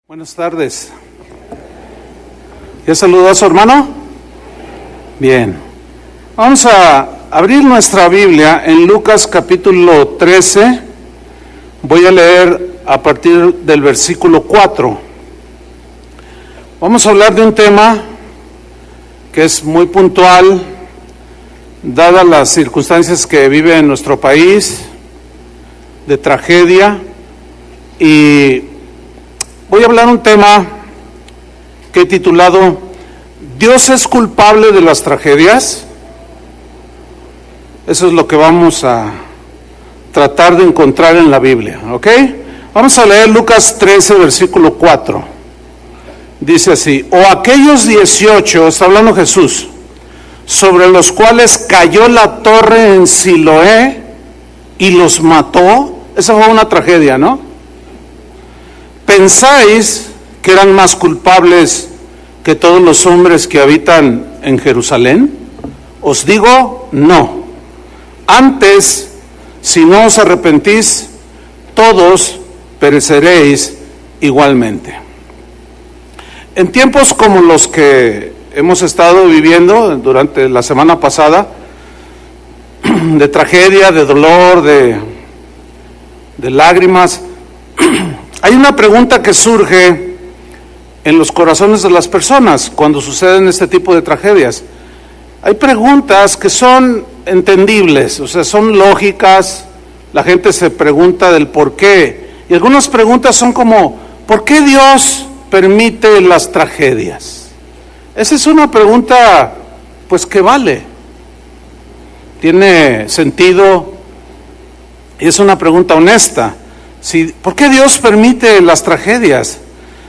Buenas tardes. ¿Ya saludó a su hermano? Bien. Vamos a abrir nuestra Biblia en Lucas capítulo 13. Voy a leer a partir del versículo 4. Vamos a hablar de un tema que es muy puntual, dadas las circunstancias que vive en nuestro país, de tragedia, y voy a hablar un tema que he titulado ¿Dios es culpable de las tragedias? Eso es lo que vamos a tratar de encontrar en la Biblia, ¿ok? Vamos a leer Lucas 13, versículo 4. Dice así: o aquellos 18, está hablando Jesús, sobre los cuales cayó la torre en Siloé y los mató. Esa fue una tragedia, ¿no? ¿Pensáis que eran más culpables que todos los hombres que habitan en Jerusalén? Os digo, no. Antes, si no os arrepentís, todos pereceréis igualmente. En tiempos como los que hemos estado viviendo durante la semana pasada, de tragedia, de dolor, de lágrimas, hay una pregunta que surge en los corazones de las personas cuando suceden este tipo de tragedias. Hay preguntas que son entendibles, o sea, son lógicas. La gente se pregunta del por qué. Y algunas preguntas son como, ¿por qué Dios permite las tragedias? Esa es una pregunta, pues, que vale. Tiene sentido y es una pregunta honesta. ¿Por qué Dios permite las tragedias?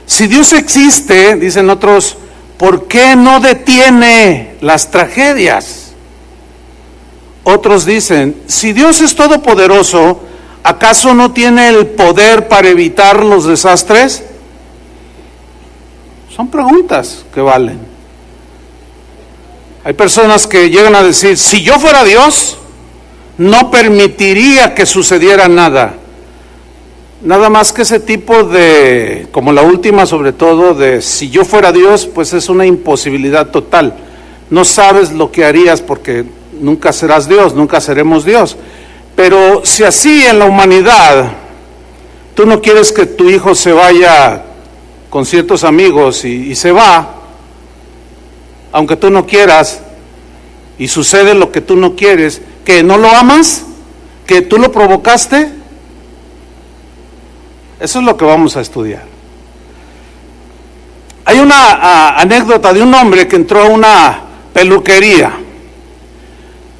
Si Dios existe, dicen otros, ¿por qué no detiene las tragedias? Otros dicen, si Dios es todopoderoso, ¿acaso no tiene el poder para evitar los desastres? Son preguntas que valen. Hay personas que llegan a decir, si yo fuera Dios, no permitiría que sucediera nada. Nada más que ese tipo de, como la última sobre todo, de si yo fuera Dios, pues es una imposibilidad total. No sabes lo que harías porque nunca serás Dios, nunca seremos Dios. Pero si así en la humanidad, tú no quieres que tu hijo se vaya con ciertos amigos y se va, aunque tú no quieras, y sucede lo que tú no quieres, ¿que no lo amas? ¿Que tú lo provocaste? Eso es lo que vamos a estudiar. Hay una anécdota de un hombre que entró a una peluquería.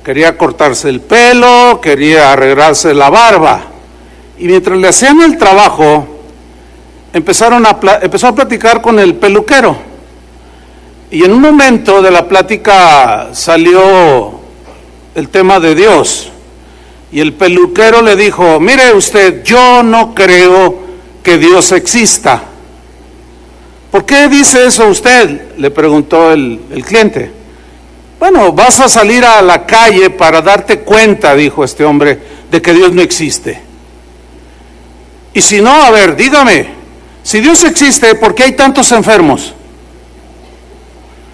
Quería cortarse el pelo, quería arreglarse la barba. Y mientras le hacían el trabajo, empezó a platicar con el peluquero. Y en un momento de la plática salió el tema de Dios. Y el peluquero le dijo, mire usted, yo no creo que Dios exista. ¿Por qué dice eso usted?, le preguntó el cliente. Bueno, vas a salir a la calle para darte cuenta, dijo este hombre, de que Dios no existe. Y si no, a ver, dígame, si Dios existe, ¿por qué hay tantos enfermos?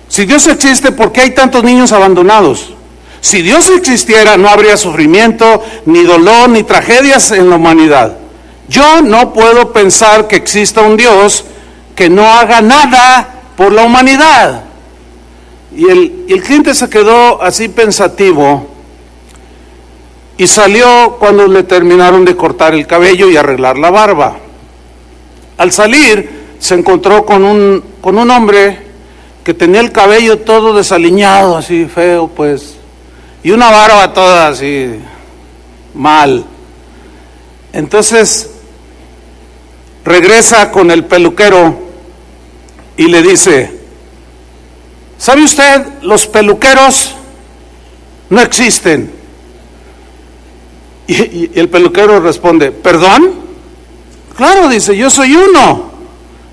Si Dios existe, ¿por qué hay tantos niños abandonados? Si Dios existiera, no habría sufrimiento, ni dolor, ni tragedias en la humanidad. Yo no puedo pensar que exista un Dios que no haga nada por la humanidad. Y el cliente se quedó así pensativo y salió cuando le terminaron de cortar el cabello y arreglar la barba. Al salir se encontró con un hombre que tenía el cabello todo desaliñado, así feo, pues, y una barba toda así mal. Entonces regresa con el peluquero y le dice, ¿sabe usted? Los peluqueros no existen. Y el peluquero responde, ¿perdón? Claro, dice, yo soy uno.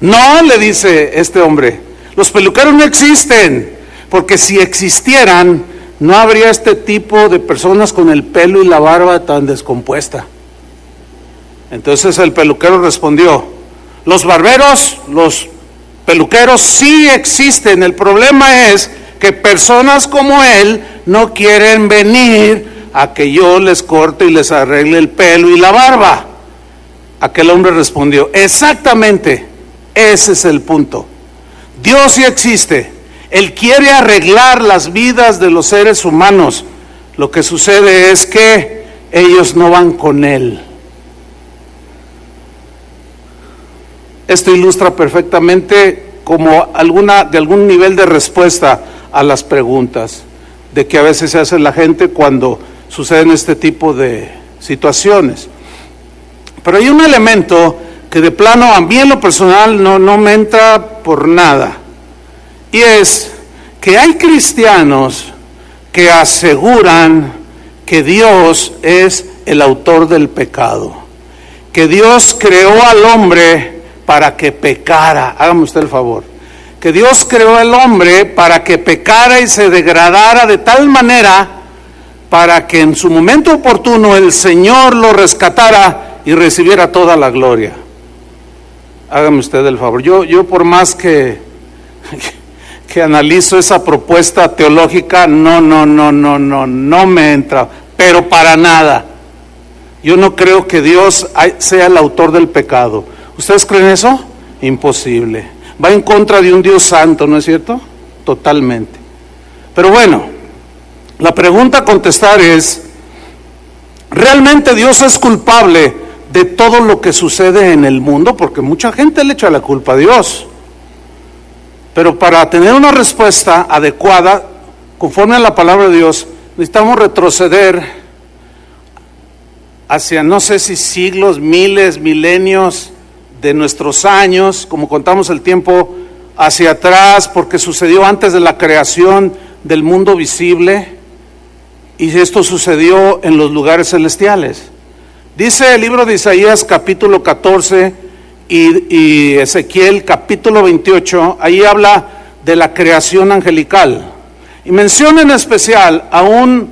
No, le dice este hombre, los peluqueros no existen, porque si existieran, no habría este tipo de personas con el pelo y la barba tan descompuesta. Entonces el peluquero respondió, Los barberos, los peluqueros sí existen. El problema es que personas como él no quieren venir a que yo les corte y les arregle el pelo y la barba. Aquel hombre respondió, exactamente, ese es el punto. Dios sí existe. Él quiere arreglar las vidas de los seres humanos. Lo que sucede es que ellos no van con él. Esto ilustra perfectamente como de algún nivel de respuesta a las preguntas de que a veces se hace la gente cuando suceden este tipo de situaciones. Pero hay un elemento que de plano a mí en lo personal no me entra por nada, y es que hay cristianos que aseguran que Dios es el autor del pecado, que Dios creó al hombre para que pecara. Hágame usted el favor, que Dios creó al hombre para que pecara y se degradara de tal manera para que en su momento oportuno el Señor lo rescatara y recibiera toda la gloria. Hágame usted el favor. Yo por más que analizo esa propuesta teológica, no me entra, pero para nada. Yo no creo que Dios sea el autor del pecado. ¿Ustedes creen eso? Imposible. Va en contra de un Dios santo, ¿no es cierto? Totalmente. Pero bueno, la pregunta a contestar es, ¿realmente Dios es culpable de todo lo que sucede en el mundo? Porque mucha gente le echa la culpa a Dios. Pero para tener una respuesta adecuada, conforme a la palabra de Dios, necesitamos retroceder hacia no sé si siglos, miles, milenios de nuestros años, como contamos el tiempo hacia atrás, porque sucedió antes de la creación del mundo visible, y esto sucedió en los lugares celestiales. Dice el libro de Isaías capítulo 14 y Ezequiel capítulo 28, ahí habla de la creación angelical, y menciona en especial a un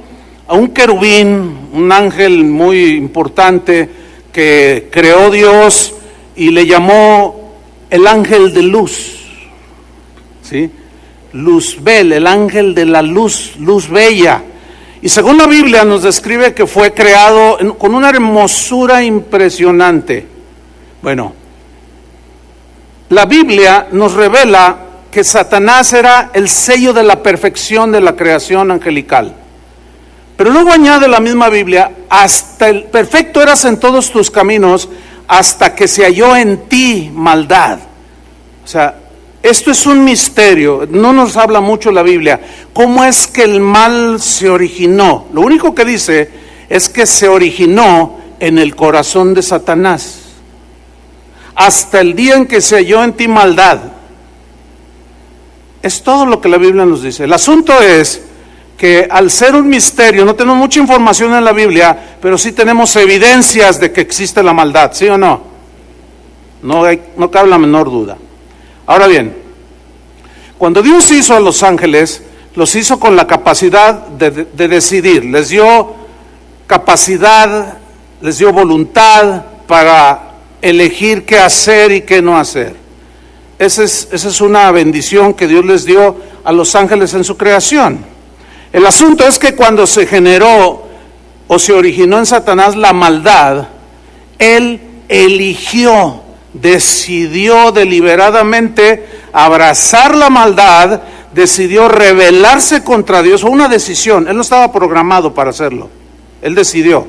querubín, un ángel muy importante que creó Dios y le llamó el ángel de luz, ¿sí? Luzbel, el ángel de la luz, luz bella. Y según la Biblia nos describe que fue creado con una hermosura impresionante. Bueno, la Biblia nos revela que Satanás era el sello de la perfección de la creación angelical. Pero luego añade la misma Biblia, hasta el perfecto eras en todos tus caminos, hasta que se halló en ti maldad. O sea, esto es un misterio, no nos habla mucho la Biblia. ¿Cómo es que el mal se originó? Lo único que dice es que se originó en el corazón de Satanás. Hasta el día en que se halló en ti maldad. Es todo lo que la Biblia nos dice. El asunto es que al ser un misterio, no tenemos mucha información en la Biblia, pero sí tenemos evidencias de que existe la maldad, ¿sí o no? No cabe la menor duda. Ahora bien, cuando Dios hizo a los ángeles, los hizo con la capacidad de decidir. Les dio capacidad, les dio voluntad para elegir qué hacer y qué no hacer. Esa es una bendición que Dios les dio a los ángeles en su creación. El asunto es que cuando se generó o se originó en Satanás la maldad, él eligió, decidió deliberadamente abrazar la maldad, decidió rebelarse contra Dios. Fue una decisión, él no estaba programado para hacerlo, él decidió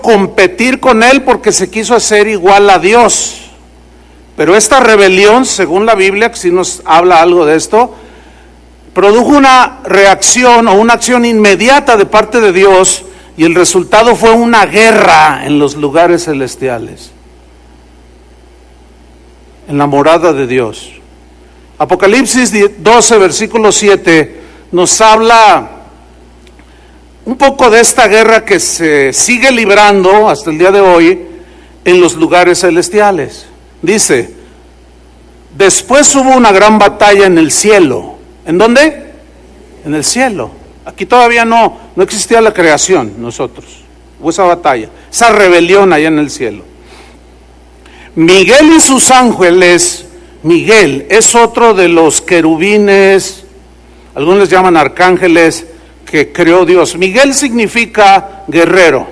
competir con él porque se quiso hacer igual a Dios. Pero esta rebelión, según la Biblia, que sí nos habla algo de esto, produjo una reacción o una acción inmediata de parte de Dios, y el resultado fue una guerra en los lugares celestiales, en la morada de Dios. Apocalipsis 12, versículo 7, nos habla un poco de esta guerra que se sigue librando hasta el día de hoy en los lugares celestiales. Dice, después hubo una gran batalla en el cielo. ¿En dónde? En el cielo. Aquí todavía no existía la creación, nosotros. Hubo esa batalla, esa rebelión allá en el cielo. Miguel y sus ángeles, Miguel es otro de los querubines, algunos les llaman arcángeles, que creó Dios. Miguel significa guerrero.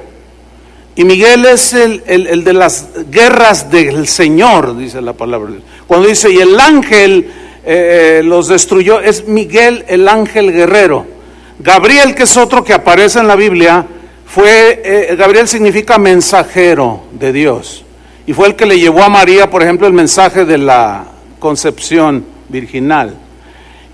Y Miguel es el de las guerras del Señor, dice la palabra. Cuando dice, y el ángel los destruyó, es Miguel el ángel guerrero. Gabriel, que es otro que aparece en la Biblia, Gabriel significa mensajero de Dios. Y fue el que le llevó a María, por ejemplo, el mensaje de la concepción virginal.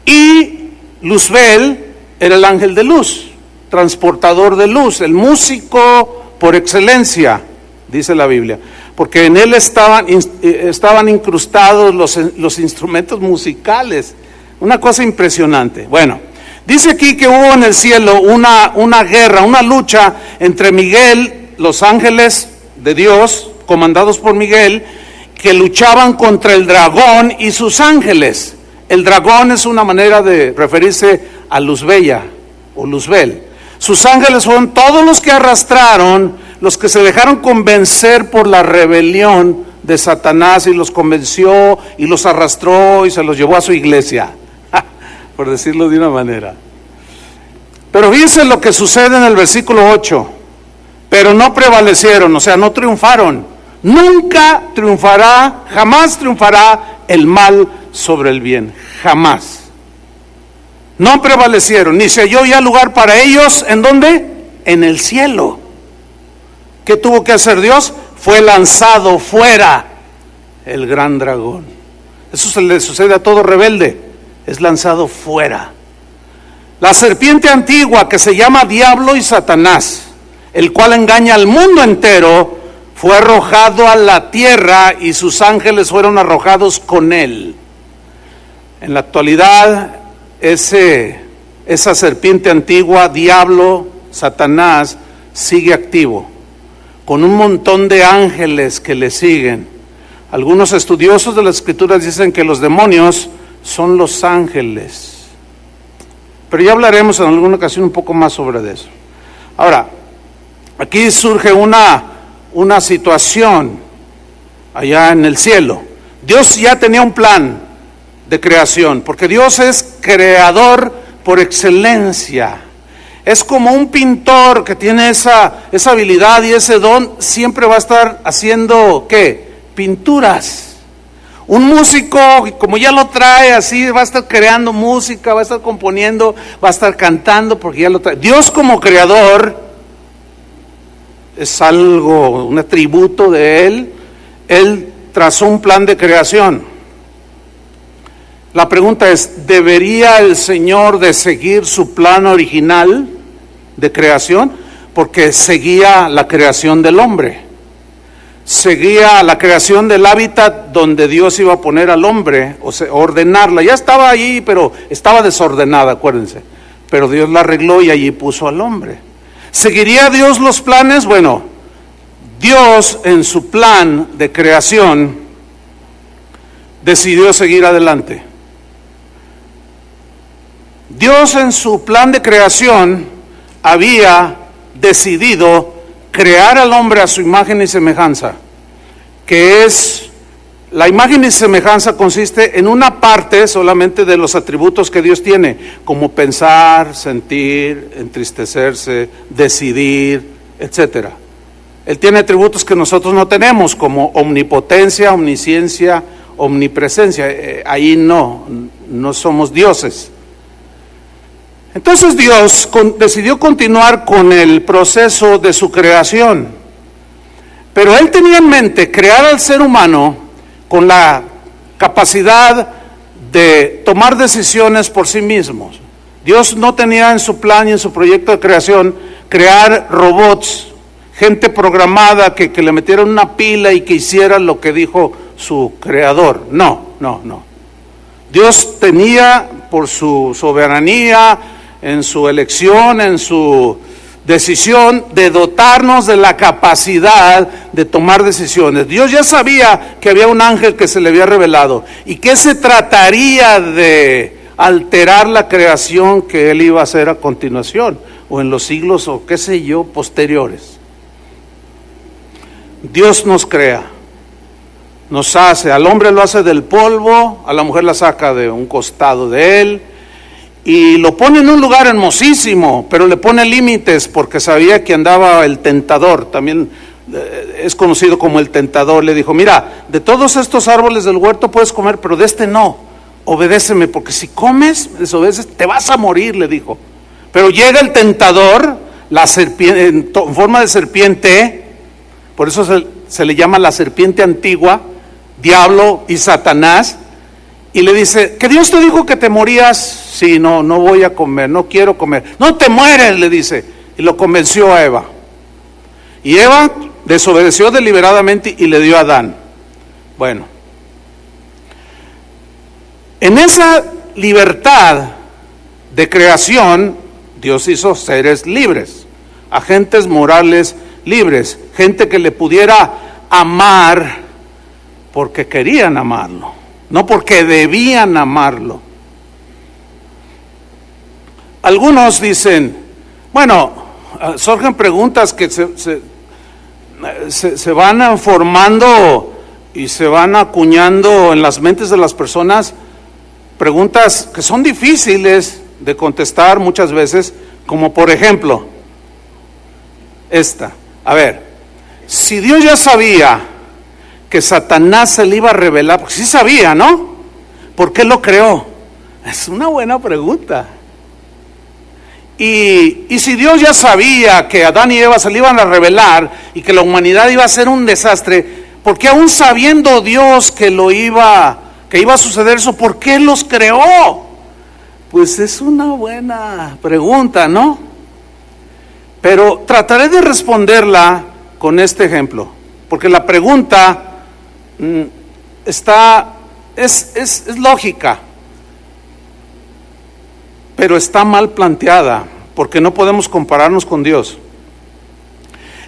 Y Luzbel era el ángel de luz, transportador de luz, el músico por excelencia, dice la Biblia, porque en él estaban incrustados los instrumentos musicales, una cosa impresionante. Bueno, dice aquí que hubo en el cielo una guerra, una lucha entre Miguel, los ángeles de Dios, comandados por Miguel, que luchaban contra el dragón y sus ángeles. El dragón es una manera de referirse a Luzbella o Luzbel. Sus ángeles fueron todos los que arrastraron, los que se dejaron convencer por la rebelión de Satanás y los convenció y los arrastró y se los llevó a su iglesia, por decirlo de una manera. Pero fíjense lo que sucede en el versículo 8. Pero no prevalecieron, o sea, no triunfaron. Nunca triunfará, jamás triunfará el mal sobre el bien, jamás. No prevalecieron, ni se halló ya lugar para ellos, ¿en dónde? En el cielo. ¿Qué tuvo que hacer Dios? Fue lanzado fuera el gran dragón. Eso se le sucede a todo rebelde, es lanzado fuera. La serpiente antigua, que se llama Diablo y Satanás, el cual engaña al mundo entero, fue arrojado a la tierra y sus ángeles fueron arrojados con él. En la actualidad, esa serpiente antigua, Diablo, Satanás, sigue activo, con un montón de ángeles que le siguen. Algunos estudiosos de las Escrituras dicen que los demonios son los ángeles, pero ya hablaremos en alguna ocasión un poco más sobre eso. Ahora, aquí surge una situación allá en el cielo. Dios ya tenía un plan de creación, porque Dios es creador por excelencia. Es como un pintor que tiene esa habilidad y ese don, siempre va a estar haciendo, ¿qué? Pinturas. Un músico, como ya lo trae así, va a estar creando música, va a estar componiendo, va a estar cantando, porque ya lo trae. Dios como creador es algo, un atributo de Él. Él trazó un plan de creación. La pregunta es, ¿debería el Señor de seguir su plan original de creación? Porque seguía la creación del hombre, seguía la creación del hábitat donde Dios iba a poner al hombre, o sea, ordenarla. Ya estaba allí, pero estaba desordenada, acuérdense. Pero Dios la arregló y allí puso al hombre. ¿Seguiría Dios los planes? Bueno, Dios en su plan de creación decidió seguir adelante. Dios en su plan de creación había decidido crear al hombre a su imagen y semejanza, que es, la imagen y semejanza consiste en una parte solamente de los atributos que Dios tiene, como pensar, sentir, entristecerse, decidir, etcétera. Él tiene atributos que nosotros no tenemos, como omnipotencia, omnisciencia, omnipresencia. Ahí no somos dioses. Entonces Dios decidió continuar con el proceso de su creación, pero Él tenía en mente crear al ser humano con la capacidad de tomar decisiones por sí mismos. Dios no tenía en su plan y en su proyecto de creación crear robots, gente programada que le metieran una pila y que hiciera lo que dijo su creador. No. Dios tenía, por su soberanía, en su elección, en su decisión, de dotarnos de la capacidad de tomar decisiones. Dios ya sabía que había un ángel que se le había revelado y que se trataría de alterar la creación que Él iba a hacer a continuación, o en los siglos, o qué sé yo, posteriores. Dios nos crea. nos hace, al hombre lo hace del polvo, a la mujer la saca de un costado de él, y lo pone en un lugar hermosísimo, pero le pone límites porque sabía que andaba el tentador, también es conocido como el tentador. Le dijo: mira, de todos estos árboles del huerto puedes comer, pero de este no, obedéceme, porque si comes, desobedeces, te vas a morir, le dijo. Pero llega el tentador, la serpiente, en forma de serpiente, por eso se le llama la serpiente antigua, diablo y Satanás, y le dice: que Dios te dijo que te morías. Sí, no voy a comer, no quiero comer. No te mueres, le dice, y lo convenció a Eva. Y Eva desobedeció deliberadamente y le dio a Adán. Bueno, en esa libertad de creación, Dios hizo seres libres, agentes morales libres, gente que le pudiera amar porque querían amarlo, no porque debían amarlo. Algunos dicen, bueno, surgen preguntas que se van formando y se van acuñando en las mentes de las personas, preguntas que son difíciles de contestar muchas veces, como por ejemplo esta. A ver, si Dios ya sabía que Satanás se le iba a revelar, porque sí sabía, ¿no? ¿Por qué lo creó? Es una buena pregunta. Y si Dios ya sabía que Adán y Eva se le iban a revelar y que la humanidad iba a ser un desastre, ¿por qué aún sabiendo Dios que iba a suceder eso, por qué los creó? Pues es una buena pregunta, ¿no? Pero trataré de responderla con este ejemplo, porque la pregunta es lógica, pero está mal planteada, porque no podemos compararnos con Dios.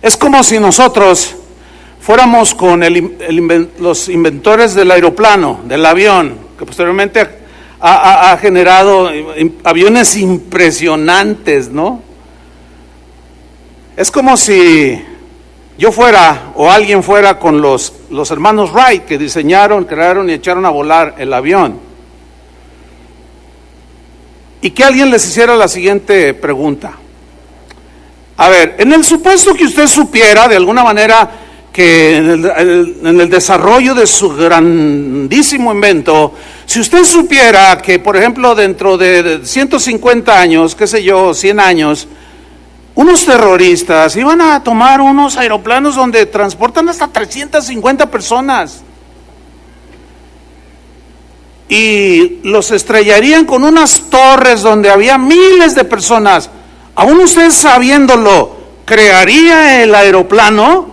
Es como si nosotros fuéramos con los inventores del aeroplano, del avión, que posteriormente ha generado aviones impresionantes, ¿no? Es como si yo fuera, o alguien fuera con los hermanos Wright, que diseñaron, crearon y echaron a volar el avión. Y que alguien les hiciera la siguiente pregunta. A ver, en el supuesto que usted supiera de alguna manera que en el desarrollo de su grandísimo invento, si usted supiera que, por ejemplo, dentro de 150 años, qué sé yo, 100 años, unos terroristas iban a tomar unos aeroplanos donde transportan hasta 350 personas y los estrellarían con unas torres donde había miles de personas, aún usted sabiéndolo, ¿crearía el aeroplano?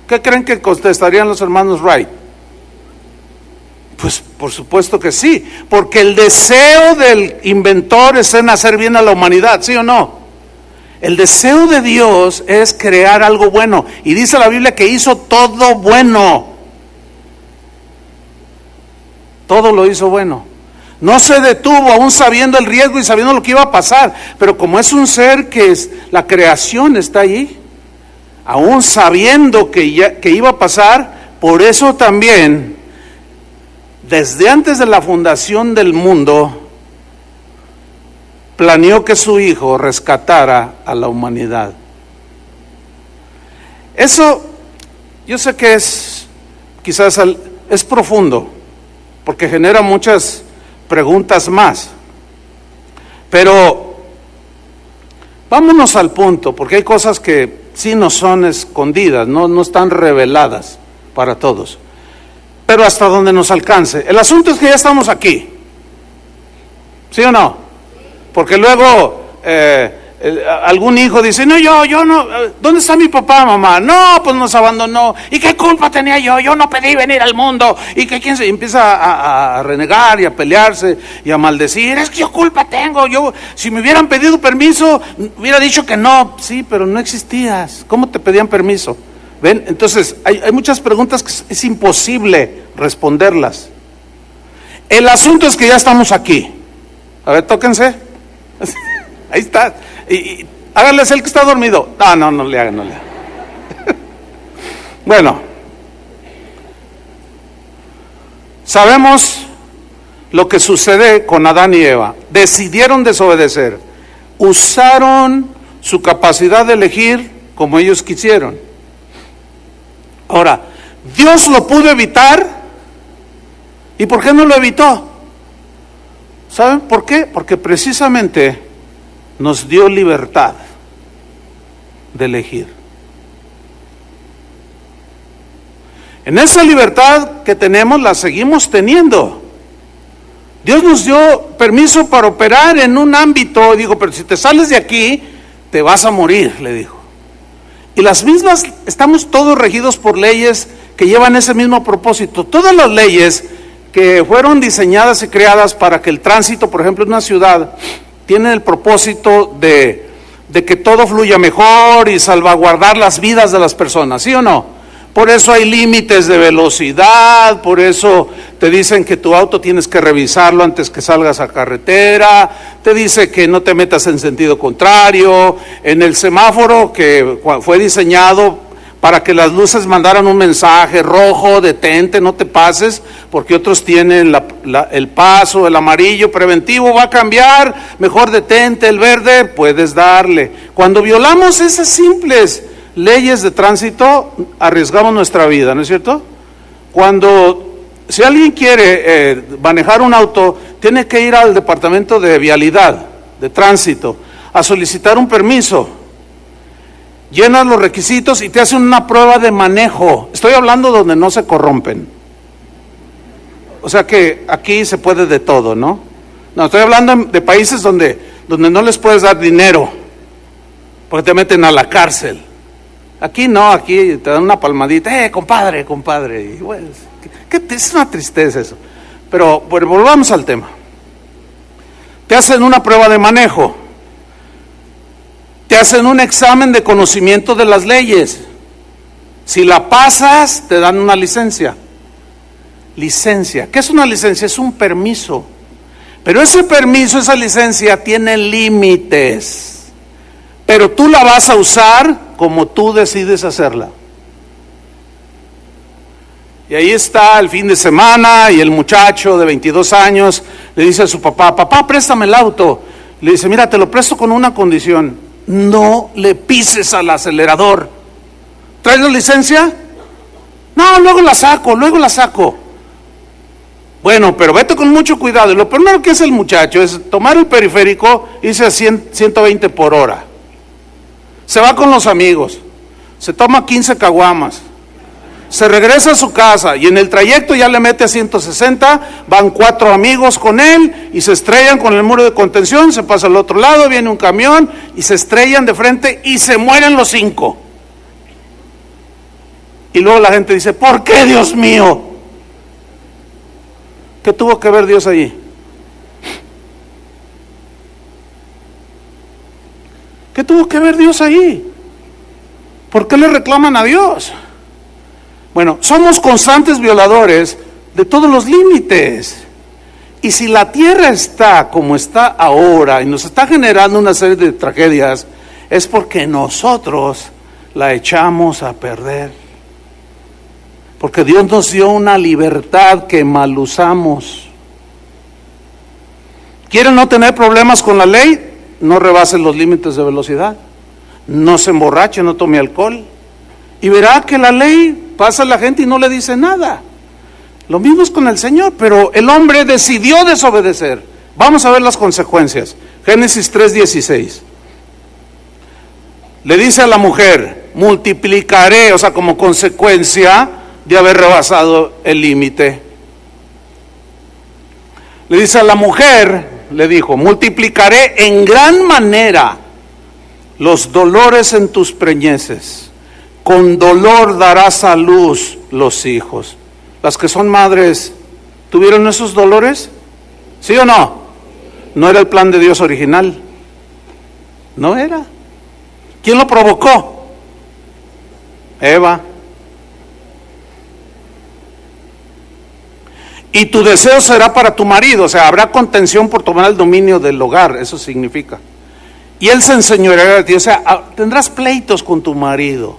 ¿Qué creen que contestarían los hermanos Wright? Pues por supuesto que sí, porque el deseo del inventor es en hacer bien a la humanidad, ¿sí o no? El deseo de Dios es crear algo bueno, y dice la Biblia que hizo todo bueno. Todo lo hizo bueno. No se detuvo, aún sabiendo el riesgo y sabiendo lo que iba a pasar, pero como es un ser que la creación está allí, aún sabiendo que iba a pasar, por eso también, desde antes de la fundación del mundo, planeó que su Hijo rescatara a la humanidad. Eso, yo sé que quizás es profundo, porque genera muchas preguntas más, pero vámonos al punto, porque hay cosas que sí no son escondidas, no están reveladas para todos, pero hasta donde nos alcance. El asunto es que ya estamos aquí, ¿sí o no? Porque luego algún hijo dice, no, yo no, ¿dónde está mi papá, mamá? No, pues nos abandonó. ¿Y qué culpa tenía yo? Yo no pedí venir al mundo. Y que quién se empieza a renegar y a pelearse y a maldecir. Es que yo culpa tengo. Yo, si me hubieran pedido permiso, hubiera dicho que no. Sí, pero no existías. ¿Cómo te pedían permiso? ¿Ven? Entonces, hay muchas preguntas que es imposible responderlas. El asunto es que ya estamos aquí. A ver, tóquense. Ahí está. Y háganles el que está dormido. No le hagan. Bueno, Sabemos lo que sucede con Adán y Eva. Decidieron desobedecer. Usaron su capacidad de elegir como ellos quisieron. Ahora, ¿Dios lo pudo evitar? ¿Y por qué no lo evitó? ¿Saben por qué? Porque precisamente nos dio libertad de elegir. En esa libertad que tenemos, la seguimos teniendo. Dios nos dio permiso para operar en un ámbito. Digo, pero si te sales de aquí, te vas a morir, le dijo. Y las mismas, estamos todos regidos por leyes que llevan ese mismo propósito. Todas las leyes que fueron diseñadas y creadas para que el tránsito, por ejemplo, en una ciudad, tienen el propósito de que todo fluya mejor y salvaguardar las vidas de las personas, ¿sí o no? Por eso hay límites de velocidad, por eso te dicen que tu auto tienes que revisarlo antes que salgas a carretera, te dice que no te metas en sentido contrario, en el semáforo que fue diseñado para que las luces mandaran un mensaje rojo, detente, no te pases, porque otros tienen el paso, el amarillo preventivo va a cambiar, mejor detente, el verde puedes darle. Cuando violamos esas simples leyes de tránsito, arriesgamos nuestra vida, ¿no es cierto? Si alguien quiere manejar un auto, tiene que ir al departamento de vialidad, de tránsito, a solicitar un permiso. Llenas los requisitos y te hacen una prueba de manejo. Estoy hablando donde no se corrompen. O sea que aquí se puede de todo, ¿no? No, estoy hablando de países donde no les puedes dar dinero, porque te meten a la cárcel. Aquí no, aquí te dan una palmadita, compadre. Y bueno, es una tristeza eso. Pero bueno, volvamos al tema. Te hacen una prueba de manejo. Te hacen un examen de conocimiento de las leyes. Si la pasas, te dan una licencia. Licencia. ¿Qué es una licencia? Es un permiso. Pero ese permiso, esa licencia, tiene límites. Pero tú la vas a usar como tú decides hacerla. Y ahí está el fin de semana y el muchacho de 22 años le dice a su papá, papá, préstame el auto. Le dice, mira, te lo presto con una condición. No le pises al acelerador. ¿Traes la licencia? No, luego la saco. Bueno, pero vete con mucho cuidado. Y lo primero que hace el muchacho es tomar el periférico y irse a 120 por hora. Se va con los amigos, se toma 15 caguamas, se regresa a su casa y en el trayecto ya le mete a 160, van 4 amigos con él y se estrellan con el muro de contención, se pasa al otro lado, viene un camión y se estrellan de frente y se mueren los 5. Y luego la gente dice, ¿por qué, Dios mío? ¿Qué tuvo que ver Dios allí? ¿Qué tuvo que ver Dios ahí? ¿Por qué le reclaman a Dios? Bueno, somos constantes violadores de todos los límites. Y si la tierra está como está ahora y nos está generando una serie de tragedias, es porque nosotros la echamos a perder. Porque Dios nos dio una libertad que mal usamos. ¿Quieren no tener problemas con la ley? No rebasen los límites de velocidad, no se emborrache, no tome alcohol, y verá que la ley pasa a la gente y no le dice nada. Lo mismo es con el Señor, pero el hombre decidió desobedecer. Vamos a ver las consecuencias. Génesis 3:16. Le dice a la mujer, multiplicaré, o sea, como consecuencia de haber rebasado el límite. Le dice a la mujer, le dijo, multiplicaré en gran manera los dolores en tus preñeces, con dolor darás a luz los hijos. Las que son madres, ¿tuvieron esos dolores? ¿Sí o no? No era el plan de Dios original. No era. ¿Quién lo provocó? Eva. Y tu deseo será para tu marido, o sea, habrá contención por tomar el dominio del hogar, eso significa. Y él se enseñoreará de ti, o sea, tendrás pleitos con tu marido.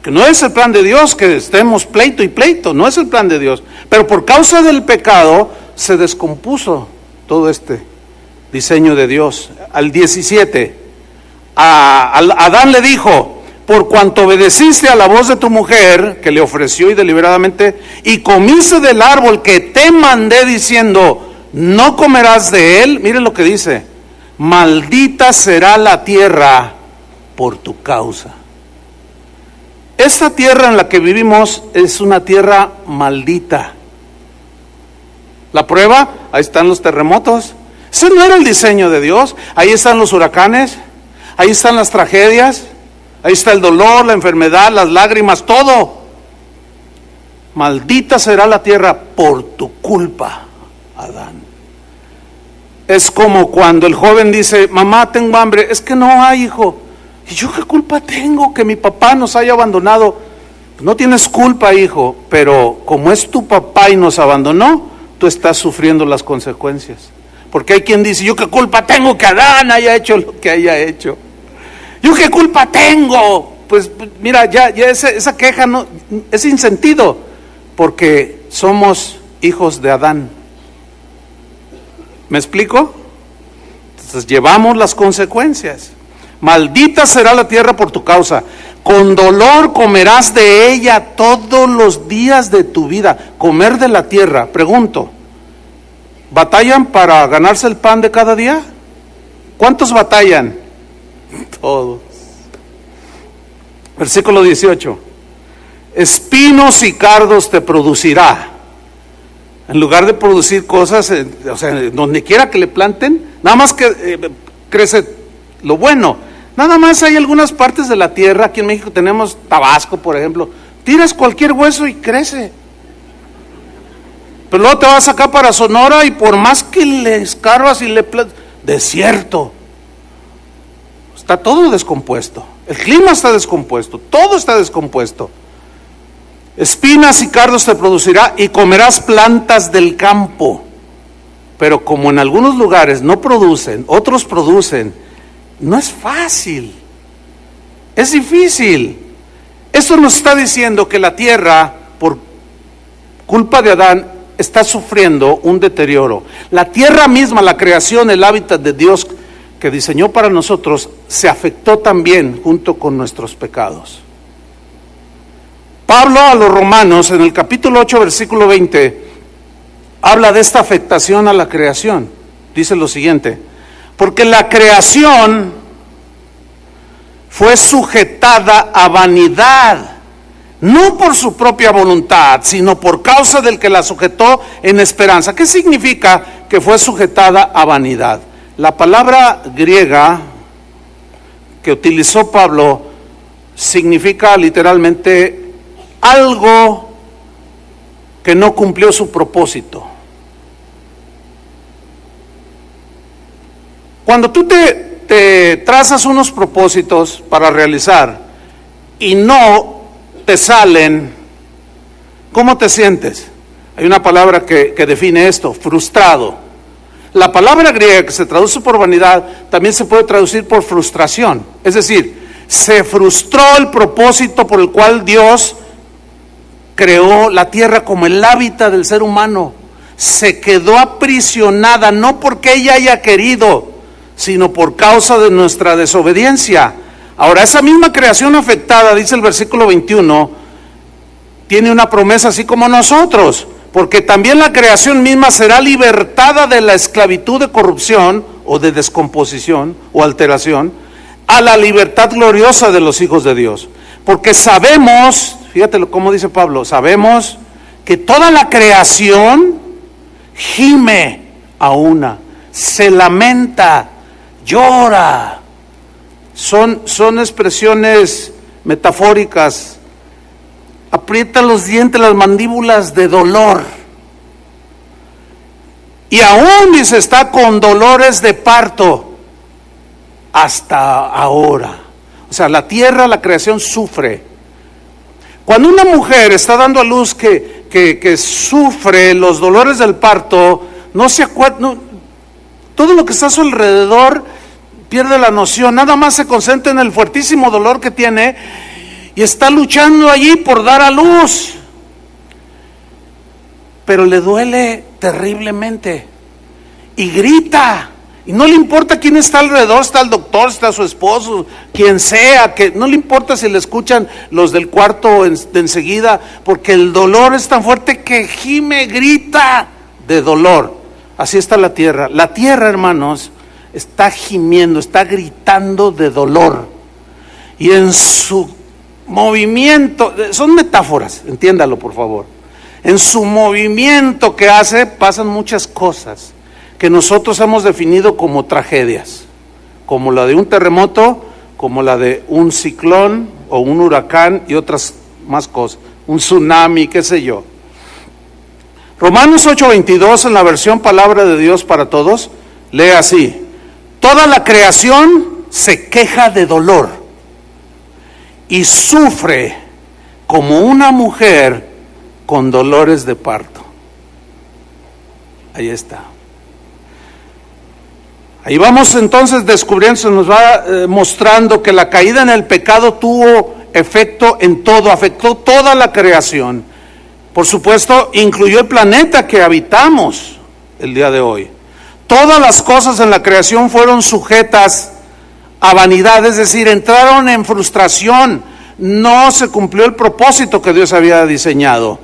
Porque no es el plan de Dios que estemos pleito y pleito, no es el plan de Dios. Pero por causa del pecado se descompuso todo este diseño de Dios. Al 17, a Adán le dijo: por cuanto obedeciste a la voz de tu mujer, que le ofreció y deliberadamente, y comiste del árbol que te mandé diciendo, no comerás de él. Mire lo que dice: maldita será la tierra por tu causa. Esta tierra en la que vivimos es una tierra maldita. La prueba, ahí están los terremotos. Ese no era el diseño de Dios. Ahí están los huracanes, ahí están las tragedias, ahí está el dolor, la enfermedad, las lágrimas, todo. Maldita será la tierra por tu culpa, Adán. Es como cuando el joven dice: mamá, tengo hambre. Es que no hay, hijo. ¿Y yo qué culpa tengo que mi papá nos haya abandonado? No tienes culpa, hijo, pero como es tu papá y nos abandonó, tú estás sufriendo las consecuencias. Porque hay quien dice: yo qué culpa tengo que Adán haya hecho lo que haya hecho. Yo qué culpa tengo. Pues mira, ya esa queja no es sin sentido, porque somos hijos de Adán. ¿Me explico? Entonces llevamos las consecuencias. Maldita será la tierra por tu causa, con dolor comerás de ella todos los días de tu vida. Comer de la tierra, pregunto, ¿batallan para ganarse el pan de cada día? ¿Cuántos batallan? Todos. Versículo 18: espinos y cardos te producirá. En lugar de producir cosas, o sea, donde quiera que le planten, nada más que crece lo bueno. Nada más hay algunas partes de la tierra, aquí en México tenemos Tabasco, por ejemplo, tiras cualquier hueso y crece. Pero luego te vas acá para Sonora y por más que le escarbas y desierto. Está todo descompuesto, el clima está descompuesto, todo está descompuesto. Espinas y cardos te producirá y comerás plantas del campo. Pero como en algunos lugares no producen, otros producen, no es fácil, es difícil. Esto nos está diciendo que la tierra, por culpa de Adán, está sufriendo un deterioro. La tierra misma, la creación, el hábitat de Dios que diseñó para nosotros, se afectó también junto con nuestros pecados. Pablo a los Romanos, en el capítulo 8, versículo 20, habla de esta afectación a la creación. Dice lo siguiente: porque la creación fue sujetada a vanidad, no por su propia voluntad, sino por causa del que la sujetó en esperanza. ¿Qué significa que fue sujetada a vanidad? La palabra griega que utilizó Pablo significa literalmente algo que no cumplió su propósito. Cuando tú te trazas unos propósitos para realizar y no te salen, ¿cómo te sientes? Hay una palabra que define esto: frustrado. La palabra griega que se traduce por vanidad también se puede traducir por frustración. Es decir, se frustró el propósito por el cual Dios creó la tierra como el hábitat del ser humano. Se quedó aprisionada, no porque ella haya querido, sino por causa de nuestra desobediencia. Ahora, esa misma creación afectada, dice el versículo 21, tiene una promesa así como nosotros, porque también la creación misma será libertada de la esclavitud de corrupción o de descomposición o alteración a la libertad gloriosa de los hijos de Dios. Porque sabemos, fíjate cómo dice Pablo, sabemos que toda la creación gime a una, se lamenta, llora. Son expresiones metafóricas. Aprieta los dientes, las mandíbulas de dolor. Y aún, dice, está con dolores de parto hasta ahora. O sea, la tierra, la creación sufre. Cuando una mujer está dando a luz que sufre los dolores del parto, no se acuerda, todo lo que está a su alrededor pierde la noción, nada más se concentra en el fuertísimo dolor que tiene y está luchando allí por dar a luz, pero le duele terriblemente y grita. Y no le importa quién está alrededor, está el doctor, está su esposo, quien sea, que no le importa si le escuchan los del cuarto de enseguida, porque el dolor es tan fuerte que gime, grita de dolor. Así está la tierra. La tierra, hermanos, está gimiendo, está gritando de dolor. Y en su movimiento, son metáforas, entiéndalo por favor. En su movimiento que hace pasan muchas cosas que nosotros hemos definido como tragedias, como la de un terremoto, como la de un ciclón o un huracán y otras más cosas, un tsunami, qué sé yo. Romanos 8:22 en la versión Palabra de Dios para Todos, lee así: toda la creación se queja de dolor y sufre como una mujer con dolores de parto. Ahí está. Ahí vamos entonces descubriendo, se nos va mostrando que la caída en el pecado tuvo efecto en todo, afectó toda la creación. Por supuesto, incluyó el planeta que habitamos el día de hoy. Todas las cosas en la creación fueron sujetas a vanidad, es decir, entraron en frustración. No se cumplió el propósito que Dios había diseñado.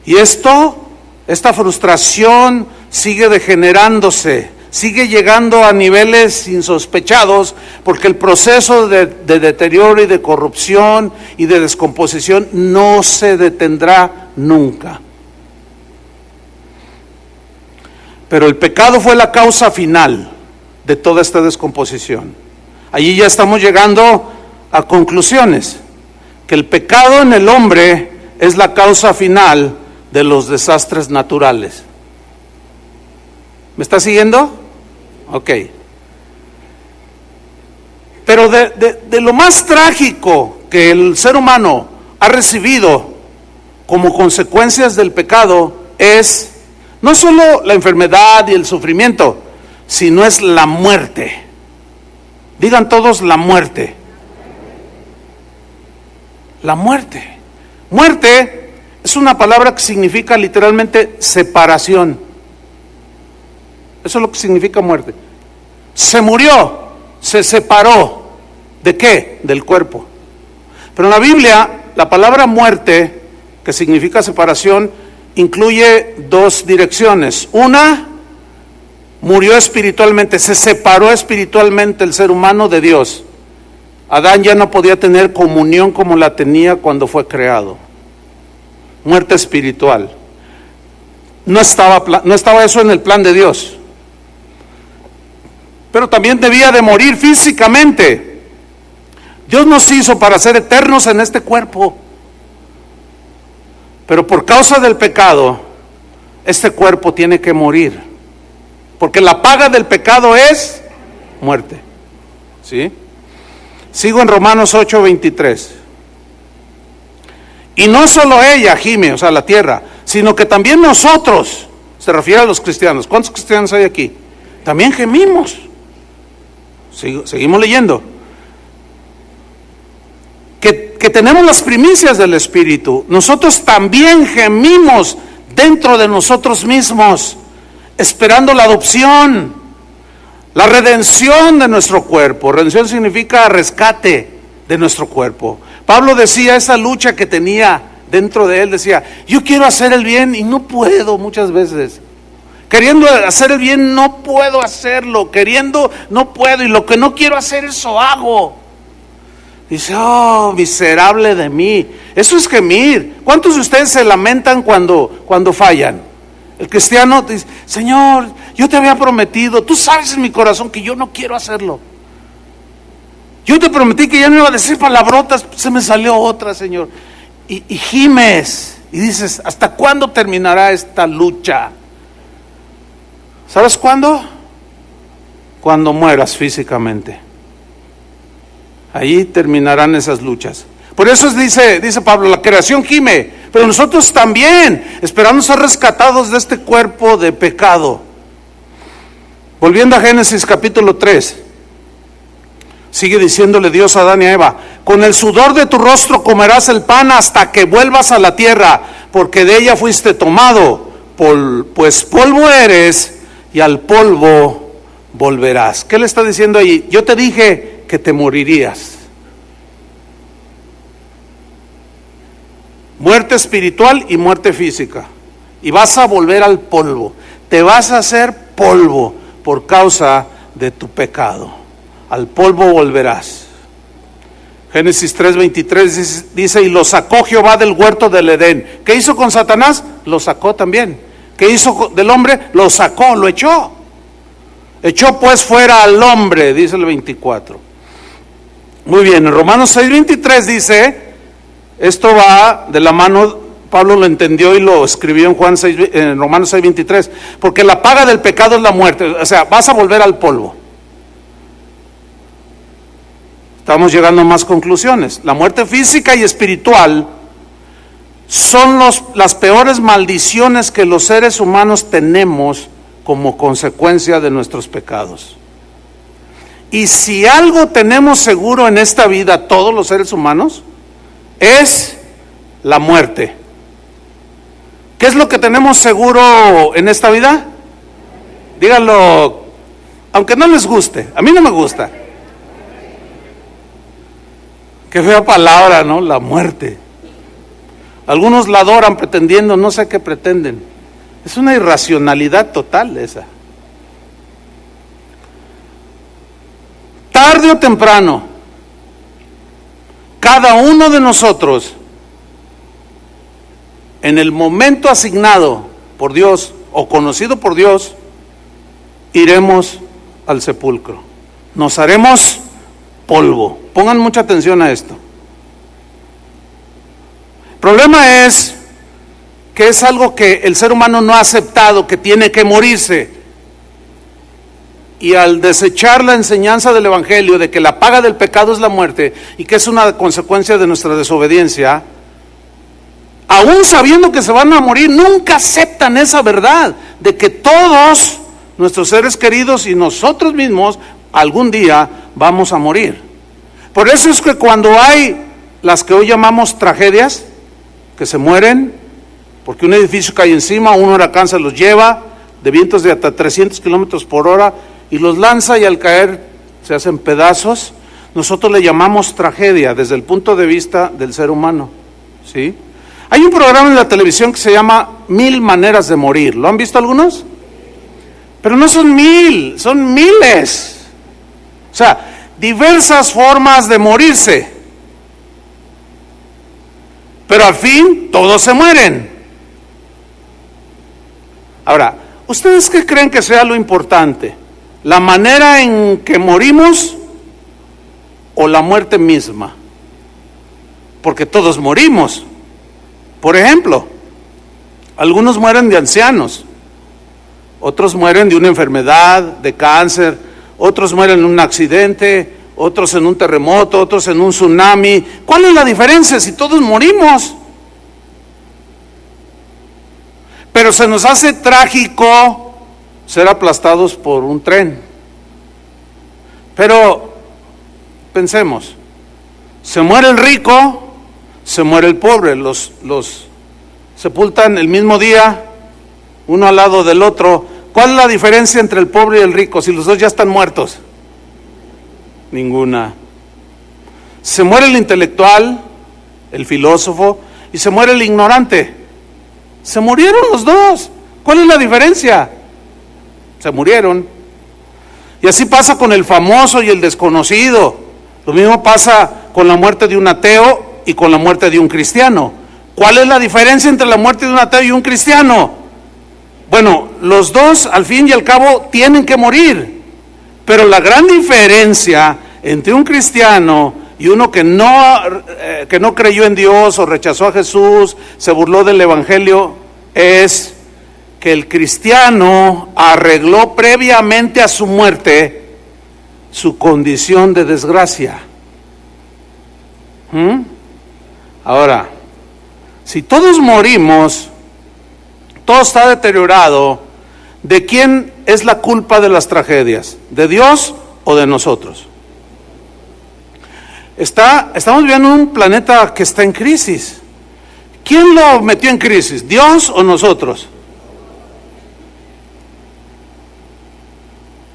Y esta frustración sigue degenerándose, sigue llegando a niveles insospechados, porque el proceso de deterioro y de corrupción y de descomposición no se detendrá nunca. Pero el pecado fue la causa final de toda esta descomposición. Allí ya estamos llegando a conclusiones, que el pecado en el hombre es la causa final de los desastres naturales. ¿Me está siguiendo? Ok. Pero de lo más trágico que el ser humano ha recibido como consecuencias del pecado es no solo la enfermedad y el sufrimiento, sino es la muerte. Digan todos la muerte. La muerte. Muerte es una palabra que significa literalmente separación. Eso es lo que significa muerte. Se murió, se separó. ¿De qué? Del cuerpo. Pero en la Biblia, la palabra muerte, que significa separación, incluye dos direcciones. Una, murió espiritualmente, se separó espiritualmente el ser humano de Dios. Adán ya no podía tener comunión como la tenía cuando fue creado. Muerte espiritual. No estaba eso en el plan de Dios. Pero también debía de morir físicamente. Dios nos hizo para ser eternos en este cuerpo. Pero por causa del pecado, este cuerpo tiene que morir. Porque la paga del pecado es muerte. ¿Sí? Sigo en Romanos 8:23. Y no solo ella gime, o sea, la tierra, sino que también nosotros, se refiere a los cristianos. ¿Cuántos cristianos hay aquí? También gemimos. Seguimos leyendo. Que tenemos las primicias del Espíritu. Nosotros también gemimos dentro de nosotros mismos, esperando la adopción, la redención de nuestro cuerpo. Redención significa rescate de nuestro cuerpo. Pablo decía, esa lucha que tenía dentro de él, decía, yo quiero hacer el bien y no puedo muchas veces. Queriendo hacer el bien no puedo hacerlo, queriendo no puedo, y lo que no quiero hacer eso hago. Dice, oh, miserable de mí. Eso es gemir. ¿Cuántos de ustedes se lamentan cuando fallan? El cristiano dice, Señor, yo te había prometido, tú sabes en mi corazón que yo no quiero hacerlo. Yo te prometí que ya no iba a decir palabrotas, se me salió otra, Señor. Y gimes, y dices, ¿hasta cuándo terminará esta lucha? ¿Sabes cuándo? Cuando mueras físicamente. Ahí terminarán esas luchas. Por eso dice Pablo, la creación gime, pero nosotros también, esperando ser rescatados de este cuerpo de pecado. Volviendo a Génesis capítulo 3. Sigue diciéndole Dios a Adán y a Eva: con el sudor de tu rostro comerás el pan hasta que vuelvas a la tierra, porque de ella fuiste tomado, pues polvo eres y al polvo volverás. ¿Qué le está diciendo ahí? Yo te dije que te morirías. Muerte espiritual y muerte física. Y vas a volver al polvo. Te vas a hacer polvo por causa de tu pecado. Al polvo volverás. Génesis 3:23 dice: y lo sacó Jehová del huerto del Edén. ¿Qué hizo con Satanás? Lo sacó también. ¿Qué hizo del hombre? Lo sacó, lo echó. Echó pues fuera al hombre, dice el 24. Muy bien, en Romanos 6:23 dice, esto va de la mano, Pablo lo entendió y lo escribió en Romanos 6:23, porque la paga del pecado es la muerte, o sea, vas a volver al polvo. Estamos llegando a más conclusiones. La muerte física y espiritual son las peores maldiciones que los seres humanos tenemos como consecuencia de nuestros pecados. Y si algo tenemos seguro en esta vida, todos los seres humanos, es la muerte. ¿Qué es lo que tenemos seguro en esta vida? Díganlo, aunque no les guste. A mí no me gusta. Qué fea palabra, ¿no? La muerte. Algunos la adoran pretendiendo, no sé qué pretenden. Es una irracionalidad total esa. Tarde o temprano, cada uno de nosotros, en el momento asignado por Dios o conocido por Dios, iremos al sepulcro. Nos haremos polvo. Pongan mucha atención a esto. El problema es que es algo que el ser humano no ha aceptado, que tiene que morirse. Y al desechar la enseñanza del Evangelio de que la paga del pecado es la muerte y que es una consecuencia de nuestra desobediencia, aún sabiendo que se van a morir, nunca aceptan esa verdad de que todos nuestros seres queridos y nosotros mismos algún día vamos a morir. Por eso es que cuando hay las que hoy llamamos tragedias, que se mueren porque un edificio cae encima, un huracán se los lleva de vientos de hasta 300 kilómetros por hora y los lanza, y al caer se hacen pedazos, nosotros le llamamos tragedia desde el punto de vista del ser humano, ¿sí? Hay un programa en la televisión que se llama 1000 maneras de morir. ¿Lo han visto algunos? Pero no son 1000, son miles. O sea, diversas formas de morirse. Pero al fin todos se mueren. Ahora, ¿ustedes qué creen que sea lo importante? ¿La manera en que morimos o la muerte misma? Porque todos morimos. Por ejemplo, algunos mueren de ancianos, otros mueren de una enfermedad, de cáncer, otros mueren en un accidente, otros en un terremoto, otros en un tsunami. ¿Cuál es la diferencia si todos morimos? Pero se nos hace trágico ser aplastados por un tren. Pero pensemos, se muere el rico, se muere el pobre, los sepultan el mismo día, uno al lado del otro. ¿Cuál es la diferencia entre el pobre y el rico si los dos ya están muertos? Ninguna. Se muere el intelectual, el filósofo, y se muere el ignorante. Se murieron los dos. ¿Cuál es la diferencia? Se murieron. Y así pasa con el famoso y el desconocido. Lo mismo pasa con la muerte de un ateo y con la muerte de un cristiano. ¿Cuál es la diferencia entre la muerte de un ateo y un cristiano? Bueno, los dos al fin y al cabo tienen que morir. Pero la gran diferencia entre un cristiano y uno que no creyó en Dios o rechazó a Jesús, se burló del Evangelio, es que el cristiano arregló previamente a su muerte su condición de desgracia. Ahora, si todos morimos, todo está deteriorado, ¿de quién es la culpa de las tragedias? ¿De Dios o de nosotros? Estamos viviendo en un planeta que está en crisis. ¿Quién lo metió en crisis? ¿Dios o nosotros?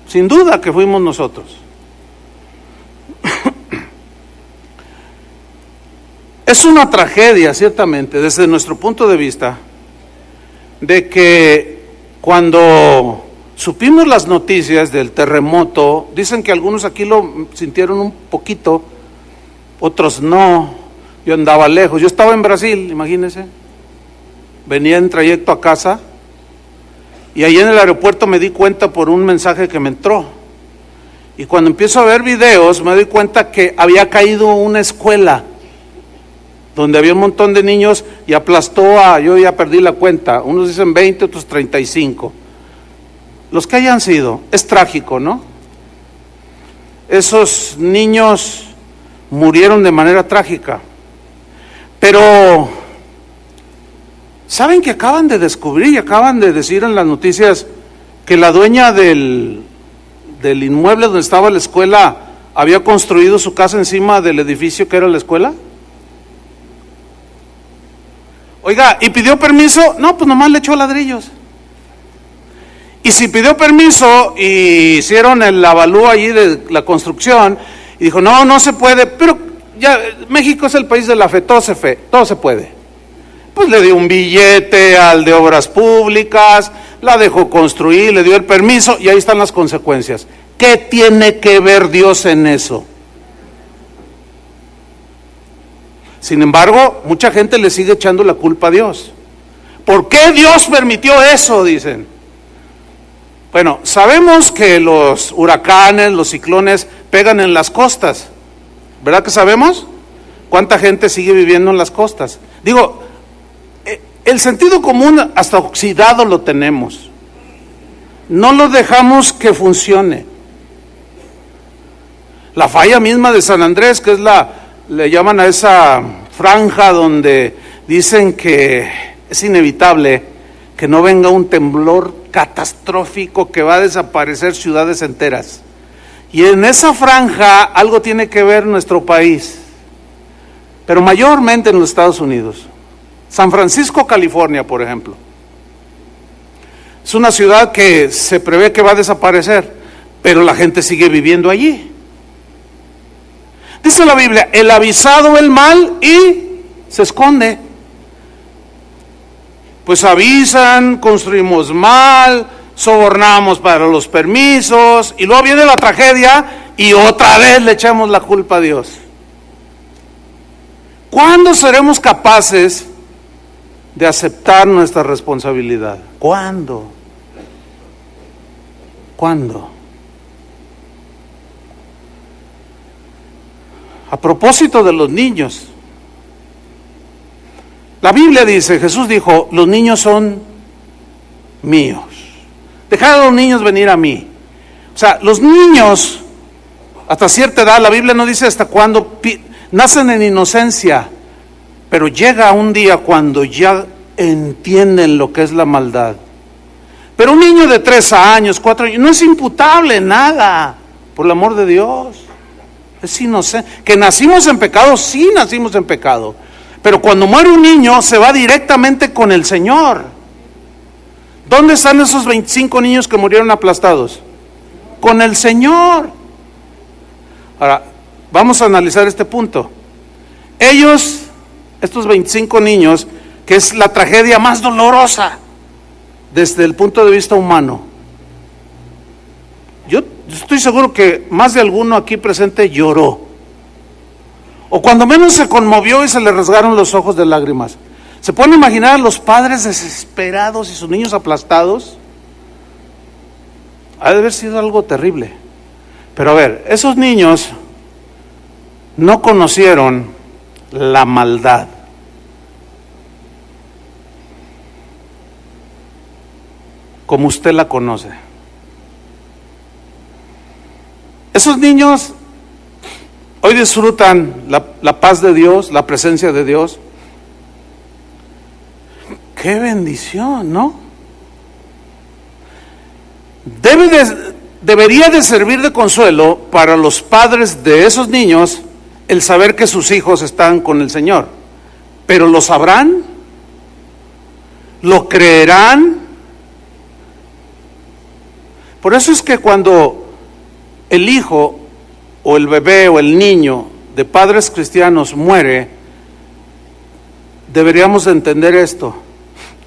Sin duda que fuimos nosotros. Es una tragedia, ciertamente, desde nuestro punto de vista, de que cuando supimos las noticias del terremoto, dicen que algunos aquí lo sintieron un poquito, otros no. Yo andaba lejos, yo estaba en Brasil, imagínense, venía en trayecto a casa y ahí en el aeropuerto me di cuenta por un mensaje que me entró, y cuando empiezo a ver videos me doy cuenta que había caído una escuela donde había un montón de niños y aplastó yo ya perdí la cuenta, unos dicen 20, otros 35, los que hayan sido. Es trágico, ¿no? Esos niños murieron de manera trágica. Pero, ¿saben que acaban de descubrir y acaban de decir en las noticias que la dueña del inmueble donde estaba la escuela había construido su casa encima del edificio que era la escuela? Oiga, ¿y pidió permiso? No, pues nomás le echó ladrillos. Y si pidió permiso y hicieron el avalúo allí de la construcción y dijo, no se puede, pero ya, México es el país de la fe, todo se puede. Pues le dio un billete al de obras públicas, la dejó construir, le dio el permiso y ahí están las consecuencias. ¿Qué tiene que ver Dios en eso? Sin embargo, mucha gente le sigue echando la culpa a Dios. ¿Por qué Dios permitió eso? Dicen. Bueno, sabemos que los huracanes, los ciclones pegan en las costas. ¿Verdad que sabemos? ¿Cuánta gente sigue viviendo en las costas? Digo, el sentido común hasta oxidado lo tenemos. No lo dejamos que funcione. La falla misma de San Andrés, que es le llaman a esa franja donde dicen que es inevitable que no venga un temblor catastrófico que va a desaparecer ciudades enteras. Y en esa franja algo tiene que ver nuestro país, pero mayormente en los Estados Unidos. San Francisco, California, por ejemplo. Es una ciudad que se prevé que va a desaparecer, pero la gente sigue viviendo allí. Dice la Biblia, el avisado ve el mal y se esconde. Pues avisan, construimos mal, sobornamos para los permisos, y luego viene la tragedia y otra vez le echamos la culpa a Dios. ¿Cuándo seremos capaces de aceptar nuestra responsabilidad? ¿Cuándo? A propósito de los niños, la Biblia dice, Jesús dijo, los niños son míos. Dejad a los niños venir a mí. O sea, los niños, hasta cierta edad, la Biblia no dice hasta cuándo, nacen en inocencia, pero llega un día cuando ya entienden lo que es la maldad. Pero un niño de 3 años, 4 años, no es imputable nada, por el amor de Dios. Es inocente. Que nacimos en pecado, sí nacimos en pecado. Pero cuando muere un niño, se va directamente con el Señor. ¿Dónde están esos 25 niños que murieron aplastados? Con el Señor. Ahora, vamos a analizar este punto. Ellos, estos 25 niños, que es la tragedia más dolorosa desde el punto de vista humano. Yo estoy seguro que más de alguno aquí presente lloró. O cuando menos se conmovió y se le rasgaron los ojos de lágrimas. ¿Se pueden imaginar a los padres desesperados y sus niños aplastados? Ha de haber sido algo terrible. Pero a ver, esos niños no conocieron la maldad. Como usted la conoce. Esos niños hoy disfrutan la paz de Dios, la presencia de Dios. ¡Qué bendición!, ¿no? Debería de servir de consuelo para los padres de esos niños el saber que sus hijos están con el Señor. Pero ¿lo sabrán? ¿Lo creerán? Por eso es que cuando el hijo o el bebé o el niño de padres cristianos muere, deberíamos de entender esto,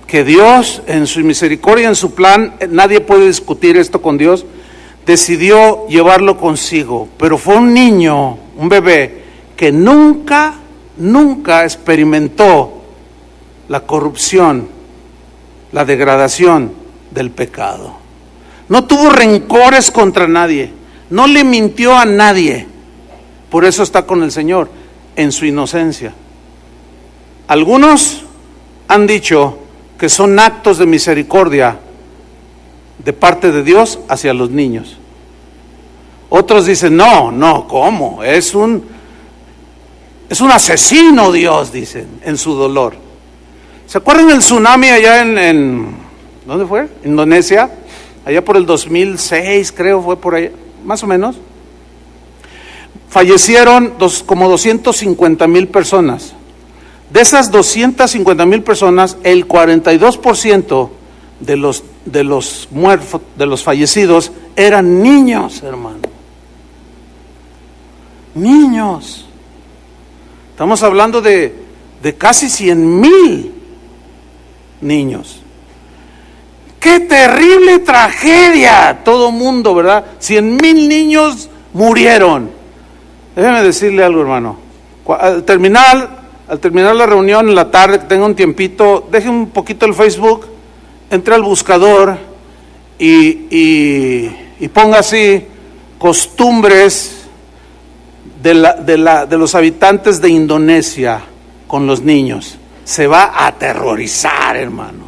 que Dios en su misericordia, en su plan, nadie puede discutir esto con Dios, decidió llevarlo consigo, pero fue un niño, un bebé, que nunca experimentó la corrupción, la degradación del pecado. No tuvo rencores contra nadie, no le mintió a nadie, por eso está con el Señor, en su inocencia. Algunos han dicho que son actos de misericordia de parte de Dios hacia los niños. Otros dicen, no, ¿cómo? Es un asesino Dios, dicen, en su dolor. ¿Se acuerdan del tsunami allá en ¿dónde fue? Indonesia, allá por el 2006, creo, fue por allá, más o menos. Fallecieron como 250,000 personas. De esas 250,000 personas, el 42% de los muertos, de los fallecidos, eran niños, hermano. Niños. Estamos hablando de casi 100,000 niños. ¡Qué terrible tragedia! Todo mundo, ¿verdad? 100,000 niños murieron. Déjeme decirle algo, hermano. Al terminar la reunión en la tarde, que tenga un tiempito, deje un poquito el Facebook, entre al buscador y ponga así costumbres de los habitantes de Indonesia con los niños. Se va a aterrorizar, hermano.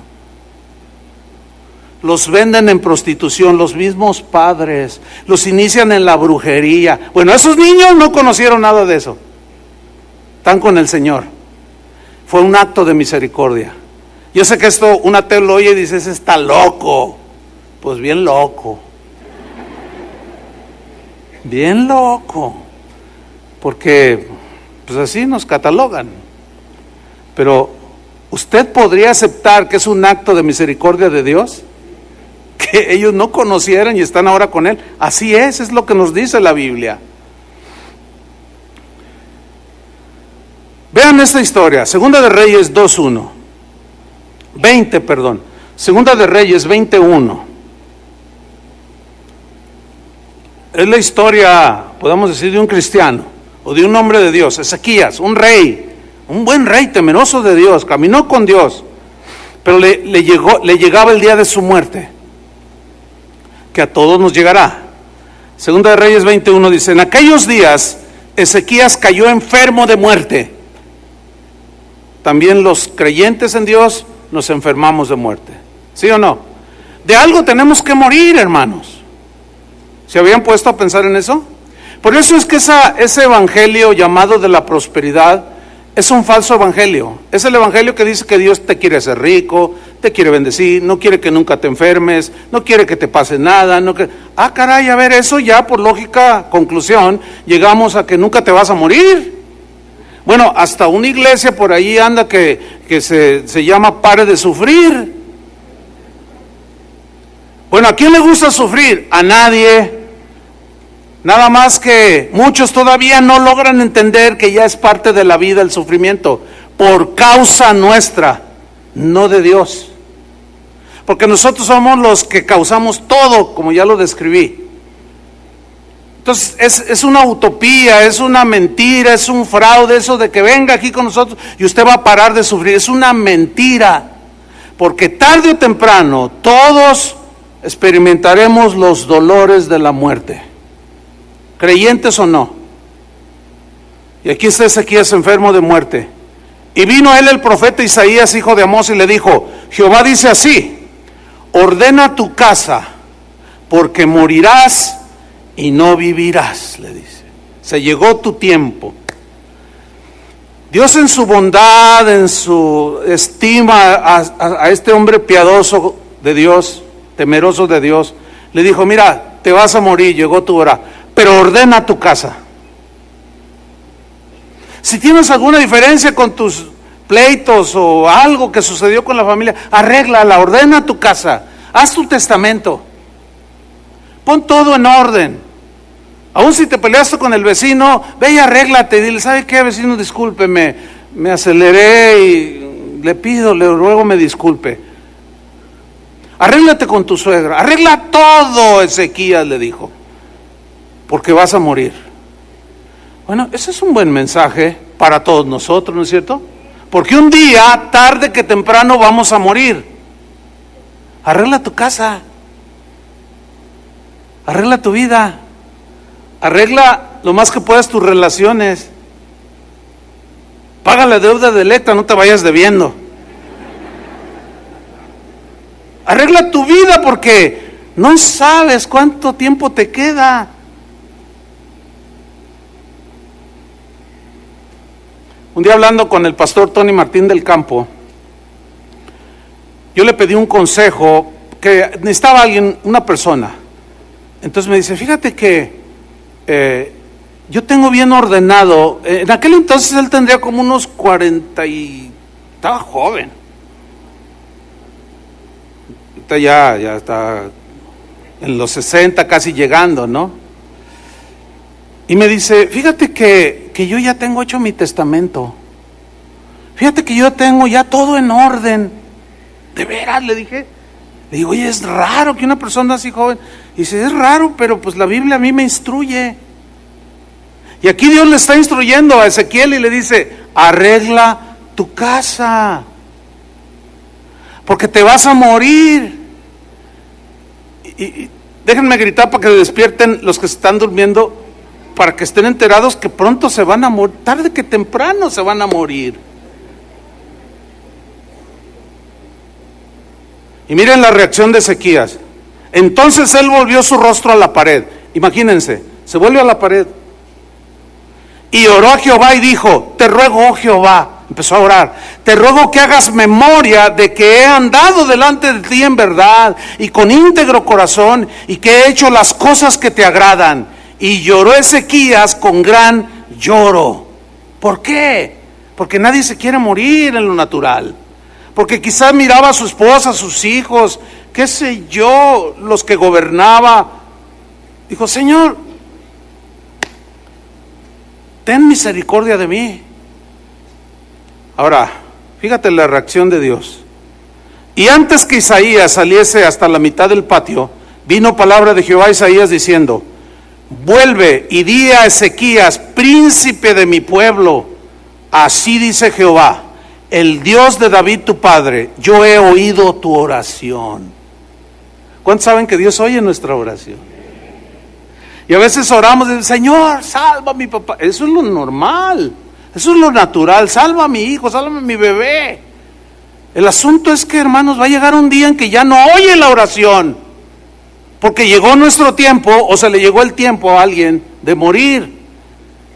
Los venden en prostitución, los mismos padres, los inician en la brujería. Bueno, esos niños no conocieron nada de eso. Están con el Señor. Fue un acto de misericordia. Yo sé que esto, un ateo lo oye y dice, ese está loco. Pues bien loco. Bien loco. Porque, pues así nos catalogan. Pero, ¿usted podría aceptar que es un acto de misericordia de Dios? Que ellos no conocieran y están ahora con Él. Así es lo que nos dice la Biblia. Vean esta historia, Segunda de Reyes 20, Segunda de Reyes 21. Es la historia, podemos decir, de un cristiano o de un hombre de Dios, Ezequías, un rey, un buen rey temeroso de Dios, caminó con Dios, pero le llegaba el día de su muerte, que a todos nos llegará. Segunda de Reyes 21 dice, en aquellos días Ezequías cayó enfermo de muerte. También los creyentes en Dios nos enfermamos de muerte. ¿Sí o no? De algo tenemos que morir, hermanos. ¿Se habían puesto a pensar en eso? Por eso es que ese evangelio llamado de la prosperidad es un falso evangelio. Es el evangelio que dice que Dios te quiere hacer rico, te quiere bendecir, no quiere que nunca te enfermes, no quiere que te pase nada. Caray, a ver, eso ya por lógica conclusión llegamos a que nunca te vas a morir. Bueno, hasta una iglesia por ahí anda que se llama Pare de Sufrir. Bueno, ¿a quién le gusta sufrir? A nadie. Nada más que muchos todavía no logran entender que ya es parte de la vida el sufrimiento, por causa nuestra, no de Dios. Porque nosotros somos los que causamos todo, como ya lo describí. Entonces es una utopía, es una mentira, es un fraude eso de que venga aquí con nosotros y usted va a parar de sufrir. Es una mentira, porque tarde o temprano todos experimentaremos los dolores de la muerte, creyentes o no. Y aquí está Ezequías enfermo de muerte. Y vino a él el profeta Isaías, hijo de Amós, y le dijo, Jehová dice así, ordena tu casa, porque morirás y no vivirás, le dice. Se llegó tu tiempo. Dios en su bondad, en su estima a este hombre piadoso de Dios, temeroso de Dios, le dijo, mira, te vas a morir, llegó tu hora, pero ordena tu casa. Si tienes alguna diferencia con tus pleitos o algo que sucedió con la familia, arréglala, ordena tu casa, haz tu testamento, pon todo en orden. Aún si te peleaste con el vecino, ve y arréglate, dile, ¿sabe qué, vecino? Discúlpeme, me aceleré y le ruego me disculpe. Arréglate con tu suegra, arregla todo, Ezequías le dijo, porque vas a morir. Bueno, ese es un buen mensaje para todos nosotros, ¿no es cierto? Porque un día, tarde que temprano, vamos a morir. Arregla tu casa, arregla tu vida, arregla lo más que puedas tus relaciones, paga la deuda de Electra, no te vayas debiendo. Arregla tu vida porque no sabes cuánto tiempo te queda. Un día hablando con el pastor Tony Martín del Campo, yo le pedí un consejo que necesitaba alguien, una persona. Entonces me dice, fíjate que yo tengo bien ordenado. En aquel entonces él tendría como unos 40 y estaba joven. Ahorita ya está en los 60 casi llegando, ¿no? Y me dice, fíjate que yo ya tengo hecho mi testamento. Fíjate que yo tengo ya todo en orden. ¿De veras? Le dije. Le digo, oye, es raro que una persona así joven. Y dice, es raro, pero pues la Biblia a mí me instruye. Y aquí Dios le está instruyendo a Ezequiel y le dice, arregla tu casa, porque te vas a morir. Y déjenme gritar para que despierten los que están durmiendo, para que estén enterados que pronto se van a morir, tarde que temprano se van a morir. Y miren la reacción de Ezequías. Entonces él volvió su rostro a la pared. Imagínense, se vuelve a la pared y oró a Jehová y dijo, te ruego, oh Jehová, empezó a orar, te ruego que hagas memoria de que he andado delante de ti en verdad y con íntegro corazón, y que he hecho las cosas que te agradan. Y lloró Ezequías con gran lloro. ¿Por qué? Porque nadie se quiere morir en lo natural. Porque quizás miraba a su esposa, a sus hijos, qué sé yo, los que gobernaba. Dijo, Señor, ten misericordia de mí. Ahora, fíjate la reacción de Dios. Y antes que Isaías saliese hasta la mitad del patio, vino palabra de Jehová a Isaías diciendo, vuelve y di a Ezequías, príncipe de mi pueblo, así dice Jehová, el Dios de David tu padre, yo he oído tu oración. ¿Cuántos saben que Dios oye nuestra oración? Y a veces oramos, Señor, salva a mi papá. Eso es lo normal, eso es lo natural. Salva a mi hijo, salva a mi bebé. El asunto es que, hermanos, va a llegar un día en que ya no oye la oración, porque llegó nuestro tiempo, o se le llegó el tiempo a alguien de morir.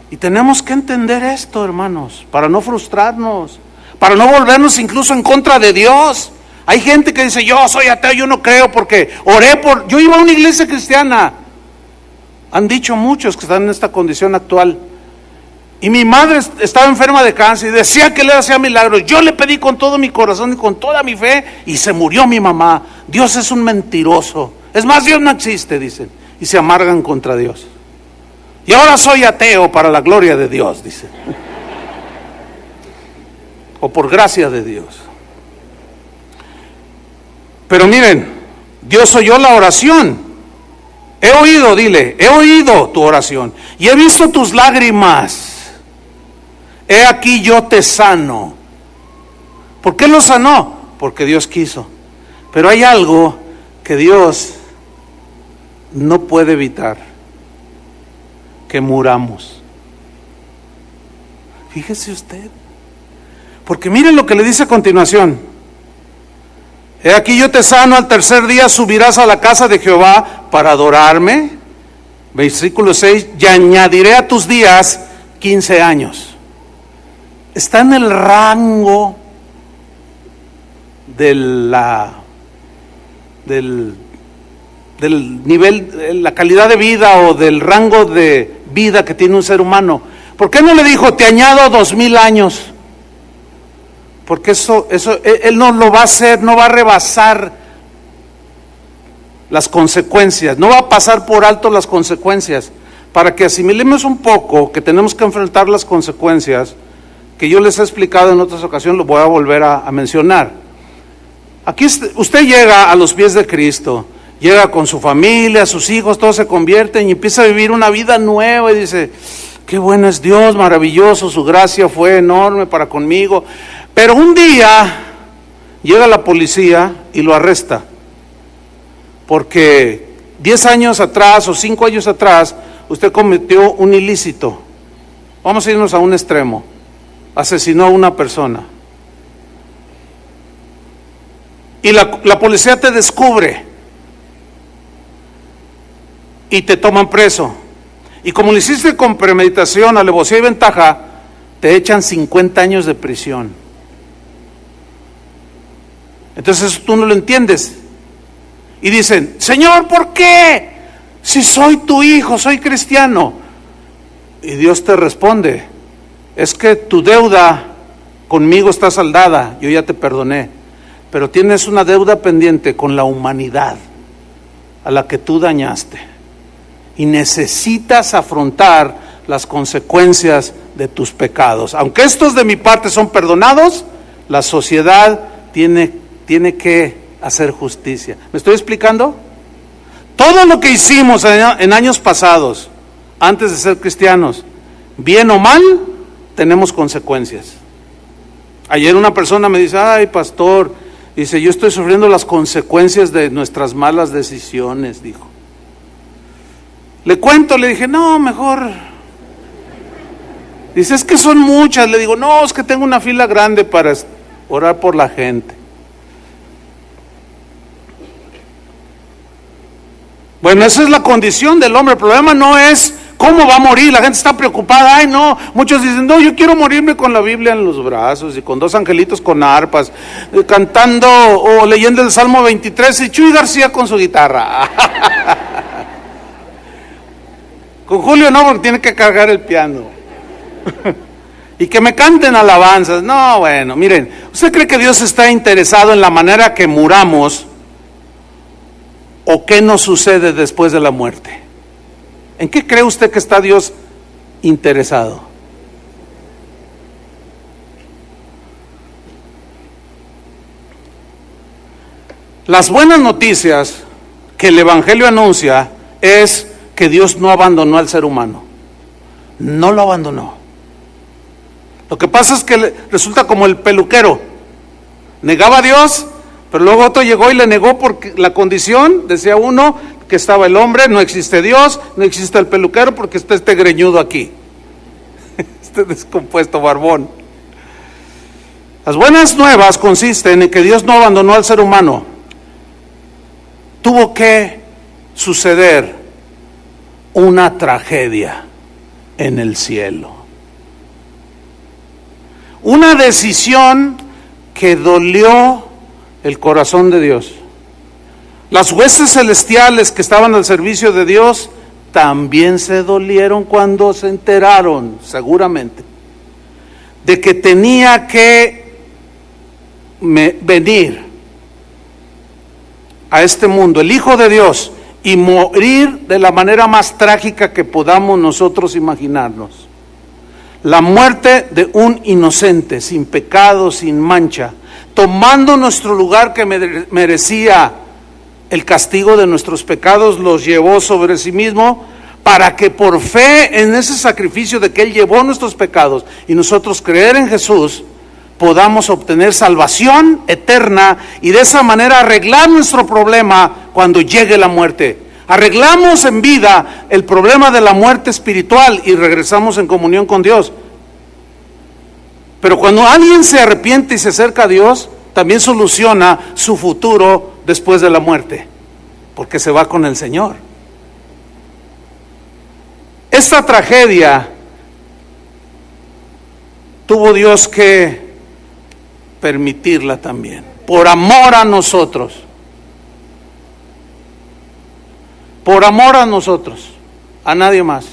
Y tenemos que entender esto, hermanos, para no frustrarnos, para no volvernos incluso en contra de Dios. Hay gente que dice, yo soy ateo, yo no creo porque yo iba a una iglesia cristiana. Han dicho muchos que están en esta condición actual. Y mi madre estaba enferma de cáncer y decía que le hacía milagros. Yo le pedí con todo mi corazón y con toda mi fe y se murió mi mamá. Dios es un mentiroso. Es más, Dios no existe, dicen. Y se amargan contra Dios. Y ahora soy ateo para la gloria de Dios, dicen. O por gracia de Dios. Pero miren, Dios oyó la oración. He oído, dile, he oído tu oración y he visto tus lágrimas. He aquí yo te sano. ¿Por qué lo sanó? Porque Dios quiso. Pero hay algo que Dios no puede evitar: que muramos. Fíjese usted. Porque miren lo que le dice a continuación. He aquí yo te sano, al tercer día subirás a la casa de Jehová para adorarme. Versículo 6, y añadiré a tus días 15 años. Está en el rango del nivel, la calidad de vida o del rango de vida que tiene un ser humano. ¿Por qué no le dijo, te añado 2000 años? Porque eso, Él no lo va a hacer, no va a rebasar las consecuencias, no va a pasar por alto las consecuencias. Para que asimilemos un poco que tenemos que enfrentar las consecuencias, que yo les he explicado en otras ocasiones, lo voy a volver a mencionar. Aquí usted llega a los pies de Cristo, llega con su familia, sus hijos, todos se convierten y empieza a vivir una vida nueva y dice, qué bueno es Dios, maravilloso, su gracia fue enorme para conmigo. Pero un día llega la policía y lo arresta, porque 10 años atrás o 5 años atrás usted cometió un ilícito. Vamos a irnos a un extremo. Asesinó a una persona. Y la policía te descubre y te toman preso. Y como lo hiciste con premeditación, alevosía y ventaja, te echan 50 años de prisión. Entonces eso tú no lo entiendes. Y dicen, Señor, ¿por qué? Si soy tu hijo, soy cristiano. Y Dios te responde, es que tu deuda conmigo está saldada, yo ya te perdoné, pero tienes una deuda pendiente con la humanidad a la que tú dañaste. Y necesitas afrontar las consecuencias de tus pecados. Aunque estos de mi parte son perdonados, la sociedad tiene que hacer justicia. ¿Me estoy explicando? Todo lo que hicimos en años pasados, antes de ser cristianos, bien o mal, tenemos consecuencias. Ayer una persona me dice, ay pastor, dice, yo estoy sufriendo las consecuencias de nuestras malas decisiones, dijo. Le cuento, le dije, no, mejor. Dice, es que son muchas. Le digo, no, es que tengo una fila grande para orar por la gente. Bueno, esa es la condición del hombre. El problema no es cómo va a morir. La gente está preocupada. Ay, no. Muchos dicen, no, yo quiero morirme con la Biblia en los brazos y con 2 angelitos con arpas, cantando o leyendo el Salmo 23 y Chuy García con su guitarra. Con Julio no, porque tiene que cargar el piano. Y que me canten alabanzas. No, bueno, miren, ¿usted cree que Dios está interesado en la manera que muramos o qué nos sucede después de la muerte? ¿En qué cree usted que está Dios interesado? Las buenas noticias que el Evangelio anuncia es que Dios no abandonó al ser humano. No lo abandonó. Lo que pasa es que resulta como el peluquero. Negaba a Dios, pero luego otro llegó y le negó porque la condición, decía uno, que estaba el hombre, no existe Dios, no existe el peluquero porque está este greñudo aquí. Este descompuesto barbón. Las buenas nuevas consisten en que Dios no abandonó al ser humano. Tuvo que suceder una tragedia en el cielo. Una decisión que dolió el corazón de Dios. Las huestes celestiales que estaban al servicio de Dios también se dolieron cuando se enteraron, seguramente, de que tenía que venir a este mundo el Hijo de Dios y morir de la manera más trágica que podamos nosotros imaginarnos. La muerte de un inocente, sin pecado, sin mancha, tomando nuestro lugar que merecía el castigo de nuestros pecados, los llevó sobre sí mismo, para que por fe en ese sacrificio de que Él llevó nuestros pecados y nosotros creer en Jesús, podamos obtener salvación eterna y de esa manera arreglar nuestro problema cuando llegue la muerte. Arreglamos en vida el problema de la muerte espiritual y regresamos en comunión con Dios. Pero cuando alguien se arrepiente y se acerca a Dios, también soluciona su futuro después de la muerte, porque se va con el Señor. Esta tragedia tuvo Dios que permitirla también, por amor a nosotros. Por amor a nosotros, a nadie más.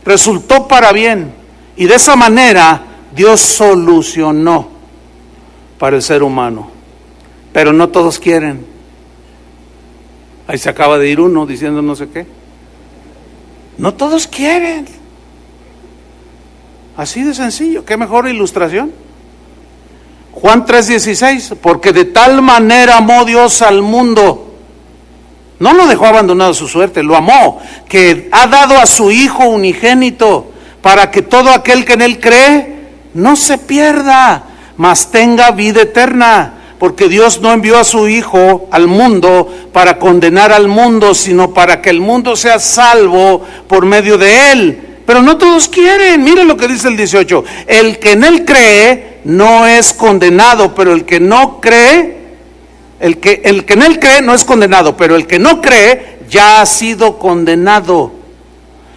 resultó para bien. Y de esa manera Dios solucionó para el ser humano. Pero no todos quieren. Ahí se acaba de ir uno diciendo no sé qué. No todos quieren. Así de sencillo. ¿Qué mejor ilustración? Juan 3:16, porque de tal manera amó Dios al mundo. No lo dejó abandonado a su suerte, lo amó, que ha dado a su Hijo unigénito, para que todo aquel que en Él cree no se pierda, mas tenga vida eterna. Porque Dios no envió a su Hijo al mundo para condenar al mundo, sino para que el mundo sea salvo por medio de Él. Pero no todos quieren. Miren lo que dice el 18. El que en Él cree no es condenado, pero el que no cree, el que en Él cree no es condenado, pero el que no cree ya ha sido condenado,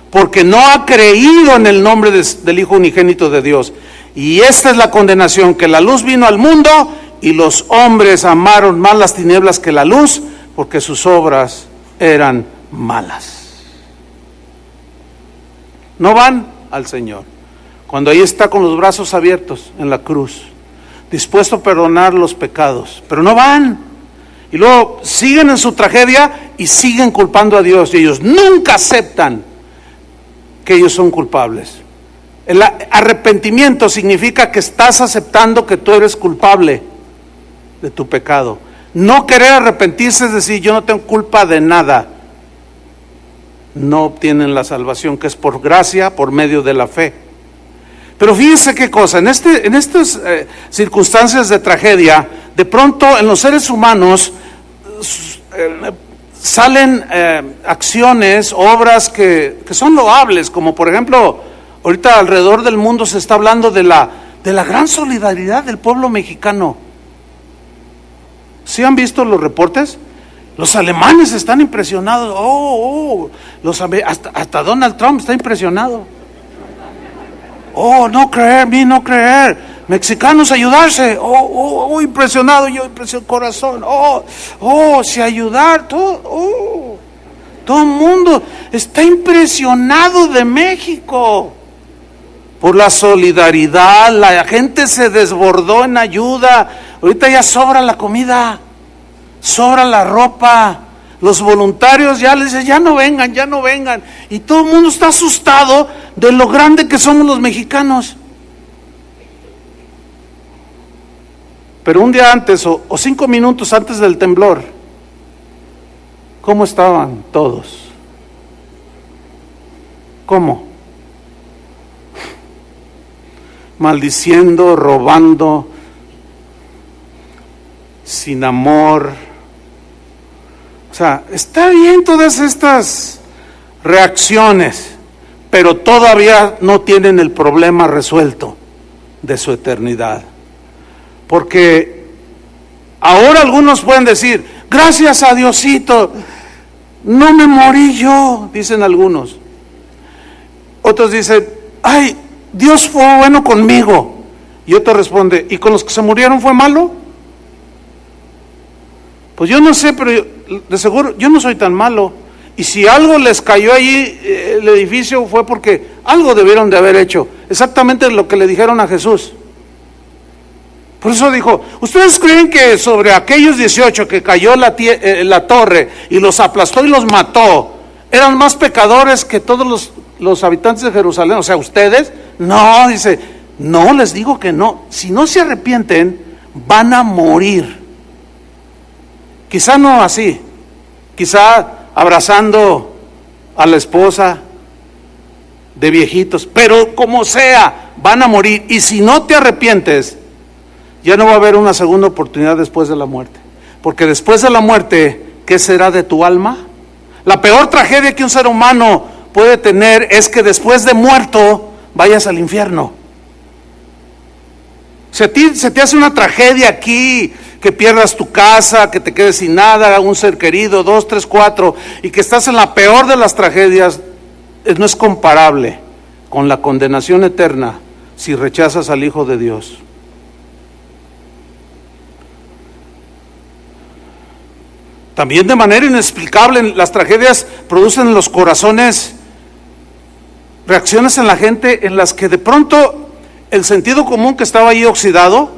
porque no ha creído en el nombre del Hijo unigénito de Dios. Y esta es la condenación, que la luz vino al mundo y los hombres amaron más las tinieblas que la luz, porque sus obras eran malas. No van al Señor, cuando ahí está con los brazos abiertos en la cruz, dispuesto a perdonar los pecados, pero no van. Y luego siguen en su tragedia y siguen culpando a Dios, y ellos nunca aceptan que ellos son culpables. El arrepentimiento significa que estás aceptando que tú eres culpable de tu pecado. No querer arrepentirse es decir, yo no tengo culpa de nada. No obtienen la salvación, que es por gracia, por medio de la fe. Pero fíjense qué cosa, en estas circunstancias de tragedia, de pronto en los seres humanos salen acciones, obras que son loables, como por ejemplo, ahorita alrededor del mundo se está hablando de la gran solidaridad del pueblo mexicano. ¿Sí han visto los reportes? Los alemanes están impresionados. Hasta Donald Trump está impresionado. No creer, no creer. Mexicanos ayudarse. Impresionado, yo impresionado corazón. Si ayudar, todo el mundo está impresionado de México por la solidaridad. La gente se desbordó en ayuda. Ahorita ya sobra la comida, sobra la ropa. Los voluntarios ya les dicen, ya no vengan. Y todo el mundo está asustado de lo grande que somos los mexicanos. Pero un día antes o 5 minutos antes del temblor, ¿cómo estaban todos? ¿Cómo? Maldiciendo, robando, sin amor. O sea, está bien todas estas reacciones, pero todavía no tienen el problema resuelto de su eternidad. Porque ahora algunos pueden decir, gracias a Diosito, no me morí yo, dicen algunos. Otros dicen, ay, Dios fue bueno conmigo. Y otro responde, ¿y con los que se murieron fue malo? Pues yo no sé, pero de seguro yo no soy tan malo. Y si algo les cayó allí, el edificio, fue porque algo debieron de haber hecho. Exactamente lo que le dijeron a Jesús. Por eso dijo, ¿ustedes creen que sobre aquellos 18 que cayó la torre y los aplastó y los mató, eran más pecadores que todos los habitantes de Jerusalén? O sea, ¿ustedes? No, dice, no, les digo que no. Si no se arrepienten, van a morir. Quizá no así, quizá abrazando a la esposa de viejitos, pero como sea, van a morir. Y si no te arrepientes, ya no va a haber una segunda oportunidad después de la muerte. Porque después de la muerte, ¿qué será de tu alma? La peor tragedia que un ser humano puede tener es que después de muerto vayas al infierno. Si a ti se te hace una tragedia aquí, que pierdas tu casa, que te quedes sin nada, un ser querido, 2, 3, 4, y que estás en la peor de las tragedias, no es comparable con la condenación eterna si rechazas al Hijo de Dios. También de manera inexplicable las tragedias producen en los corazones reacciones en la gente en las que de pronto el sentido común que estaba ahí oxidado,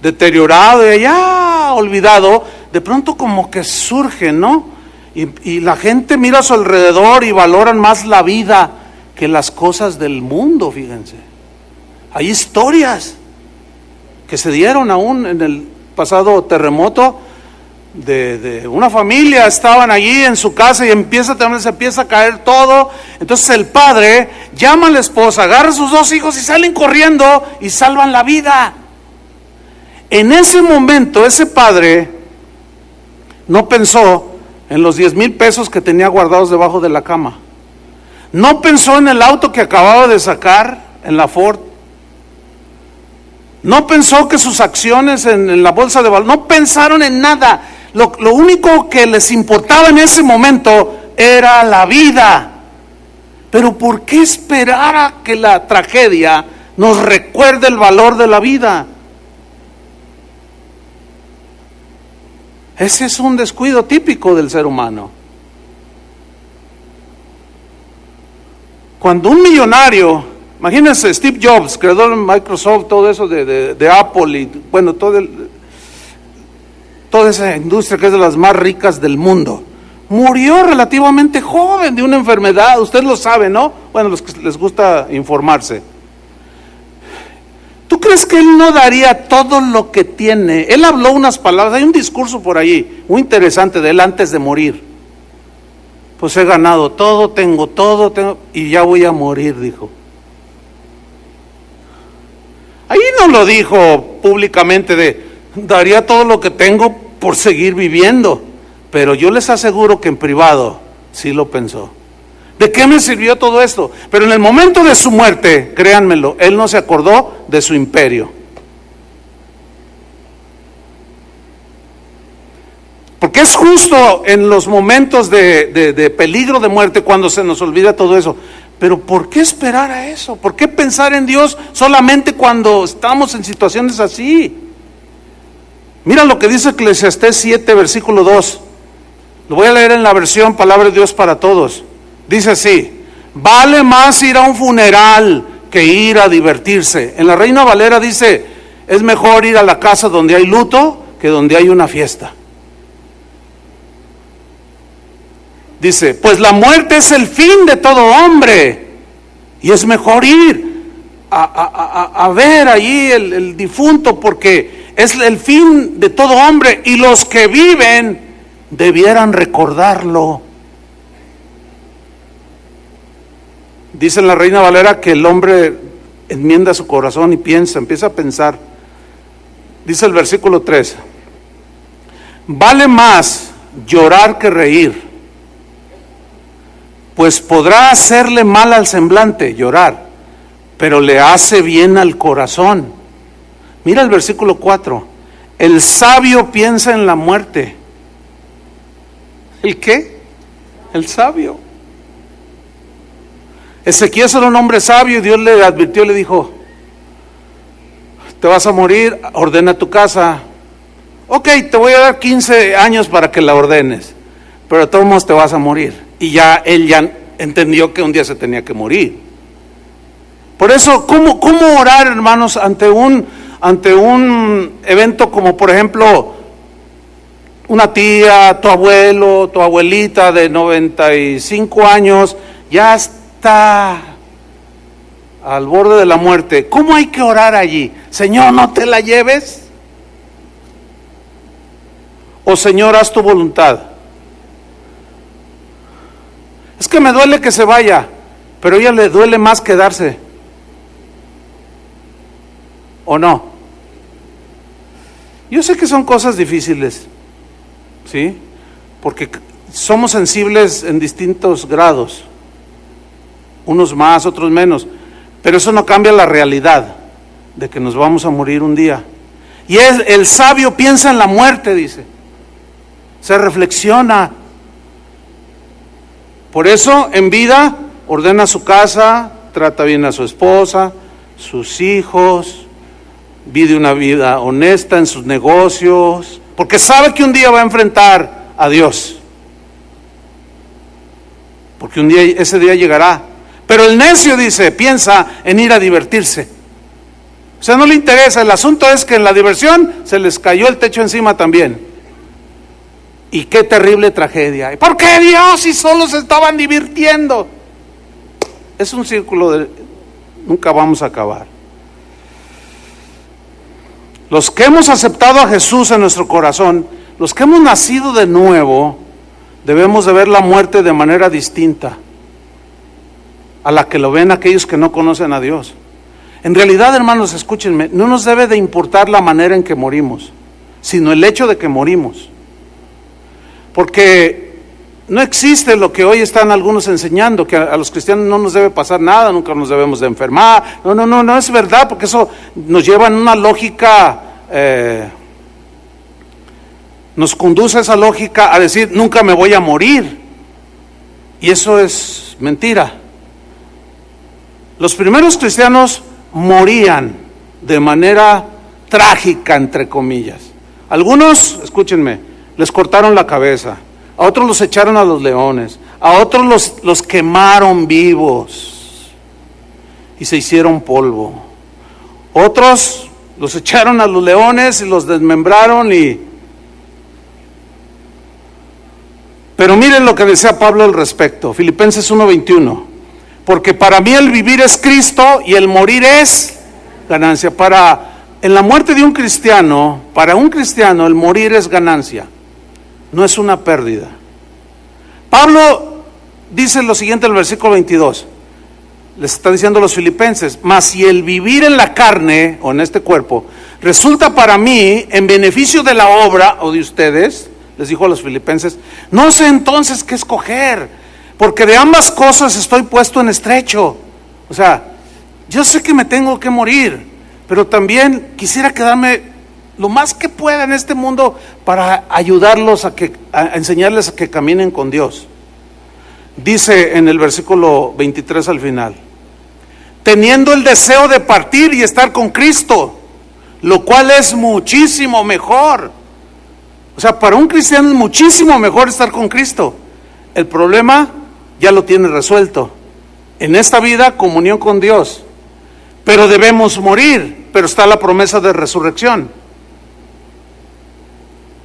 deteriorado y ya olvidado, de pronto como que surge, ¿no? Y la gente mira a su alrededor y valoran más la vida que las cosas del mundo, fíjense. Hay historias que se dieron aún en el pasado terremoto de una familia, estaban allí en su casa y se empieza a caer todo. Entonces el padre llama a la esposa, agarra a sus 2 hijos y salen corriendo y salvan la vida. En ese momento ese padre no pensó en los 10,000 pesos que tenía guardados debajo de la cama. No pensó en el auto que acababa de sacar en la Ford. No pensó que sus acciones en la bolsa de valores, no pensaron en nada. Lo único que les importaba en ese momento era la vida. Pero ¿por qué esperar a que la tragedia nos recuerde el valor de la vida? Ese es un descuido típico del ser humano. Cuando un millonario, imagínense Steve Jobs, creador de Microsoft, todo eso de Apple y bueno, toda esa industria que es de las más ricas del mundo, murió relativamente joven de una enfermedad, usted lo sabe, ¿no? Bueno, los que les gusta informarse. ¿Tú crees que él no daría todo lo que tiene? Él habló unas palabras, hay un discurso por ahí muy interesante de él antes de morir. Pues he ganado todo, tengo y ya voy a morir, dijo. Ahí no lo dijo públicamente daría todo lo que tengo por seguir viviendo, pero yo les aseguro que en privado sí lo pensó. ¿De qué me sirvió todo esto? Pero en el momento de su muerte, créanmelo, él no se acordó de su imperio. Porque es justo en los momentos de peligro de muerte cuando se nos olvida todo eso. Pero ¿por qué esperar a eso? ¿Por qué pensar en Dios solamente cuando estamos en situaciones así? Mira lo que dice Eclesiastés 7, versículo 2. Lo voy a leer en la versión Palabra de Dios para Todos. Dice así: vale más ir a un funeral que ir a divertirse. En la Reina Valera dice: es mejor ir a la casa donde hay luto que donde hay una fiesta. Dice: pues la muerte es el fin de todo hombre, y es mejor ir a ver allí el difunto, porque es el fin de todo hombre, y los que viven debieran recordarlo. Dice en la Reina Valera que el hombre enmienda su corazón y empieza a pensar. Dice el versículo 3: vale más llorar que reír, pues podrá hacerle mal al semblante llorar, pero le hace bien al corazón. Mira el versículo 4: el sabio piensa en la muerte. ¿El qué? El sabio. Ezequiel era un hombre sabio y Dios le advirtió, le dijo: te vas a morir, ordena tu casa. Ok, te voy a dar 15 años para que la ordenes, pero de todos modos te vas a morir. Y ya él ya entendió que un día se tenía que morir. Por eso, ¿cómo orar, hermanos, ante un evento como, por ejemplo, una tía, tu abuelo, tu abuelita de 95 años, ya está al borde de la muerte? ¿Cómo hay que orar allí? Señor, no te la lleves. O Señor, haz tu voluntad. Es que me duele que se vaya, pero a ella le duele más quedarse. ¿O no? Yo sé que son cosas difíciles, ¿sí? Porque somos sensibles en distintos grados, unos más, otros menos, pero eso no cambia la realidad de que nos vamos a morir un día. Y el sabio piensa en la muerte, dice, se reflexiona. Por eso en vida ordena su casa, trata bien a su esposa, sus hijos, vive una vida honesta en sus negocios, porque sabe que un día va a enfrentar a Dios, porque ese día llegará. Pero el necio, dice, piensa en ir a divertirse. O sea, no le interesa. El asunto es que en la diversión se les cayó el techo encima también. Y qué terrible tragedia. ¿Y por qué Dios si solo se estaban divirtiendo? Es un círculo de... nunca vamos a acabar. Los que hemos aceptado a Jesús en nuestro corazón, los que hemos nacido de nuevo, debemos de ver la muerte de manera distinta a la que lo ven aquellos que no conocen a Dios. En realidad, hermanos, escúchenme, no nos debe de importar la manera en que morimos, sino el hecho de que morimos. Porque no existe lo que hoy están algunos enseñando, que a los cristianos no nos debe pasar nada, nunca nos debemos de enfermar. No es verdad, porque eso nos lleva en una lógica, nos conduce a esa lógica a decir, nunca me voy a morir. Y eso es mentira. Los primeros cristianos morían de manera trágica, entre comillas. Algunos, escúchenme, les cortaron la cabeza, a otros los echaron a los leones, a otros los quemaron vivos y se hicieron polvo. Otros los echaron a los leones y los desmembraron Pero miren lo que decía Pablo al respecto, Filipenses 1:21. Porque para mí el vivir es Cristo y el morir es ganancia. En la muerte de un cristiano, para un cristiano el morir es ganancia, no es una pérdida. Pablo dice lo siguiente en el versículo 22, les está diciendo a los filipenses, mas si el vivir en la carne o en este cuerpo resulta para mí en beneficio de la obra o de ustedes, les dijo a los filipenses, no sé entonces qué escoger, porque de ambas cosas estoy puesto en estrecho. O sea, yo sé que me tengo que morir, pero también quisiera quedarme lo más que pueda en este mundo para ayudarlos a enseñarles a que caminen con Dios. Dice en el versículo 23 al final, teniendo el deseo de partir y estar con Cristo, lo cual es muchísimo mejor. O sea, para un cristiano es muchísimo mejor estar con Cristo. El problema ya lo tiene resuelto. En esta vida, comunión con Dios. Pero debemos morir, pero está la promesa de resurrección.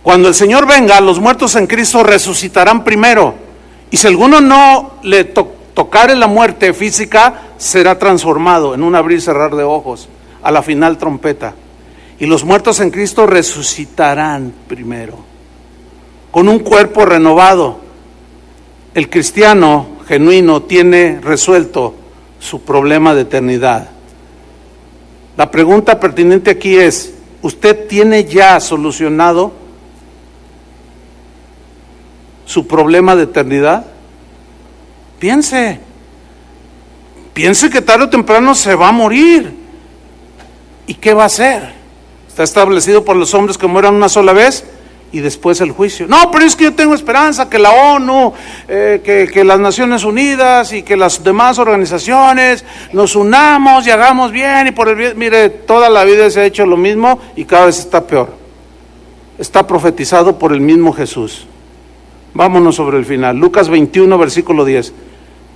Cuando el Señor venga, los muertos en Cristo resucitarán primero. Y si alguno no le tocare la muerte física, será transformado en un abrir y cerrar de ojos, a la final trompeta. Y los muertos en Cristo resucitarán primero, con un cuerpo renovado. El cristiano genuino tiene resuelto su problema de eternidad. La pregunta pertinente aquí es, ¿usted tiene ya solucionado su problema de eternidad? Piense que tarde o temprano se va a morir. ¿Y qué va a hacer? Está establecido por los hombres que mueran una sola vez y después el juicio. No, pero es que yo tengo esperanza que la ONU, que las Naciones Unidas y que las demás organizaciones nos unamos y hagamos bien y por el bien. Mire, toda la vida se ha hecho lo mismo y cada vez está peor. Está profetizado por el mismo Jesús. Vámonos sobre el final. Lucas 21, versículo 10.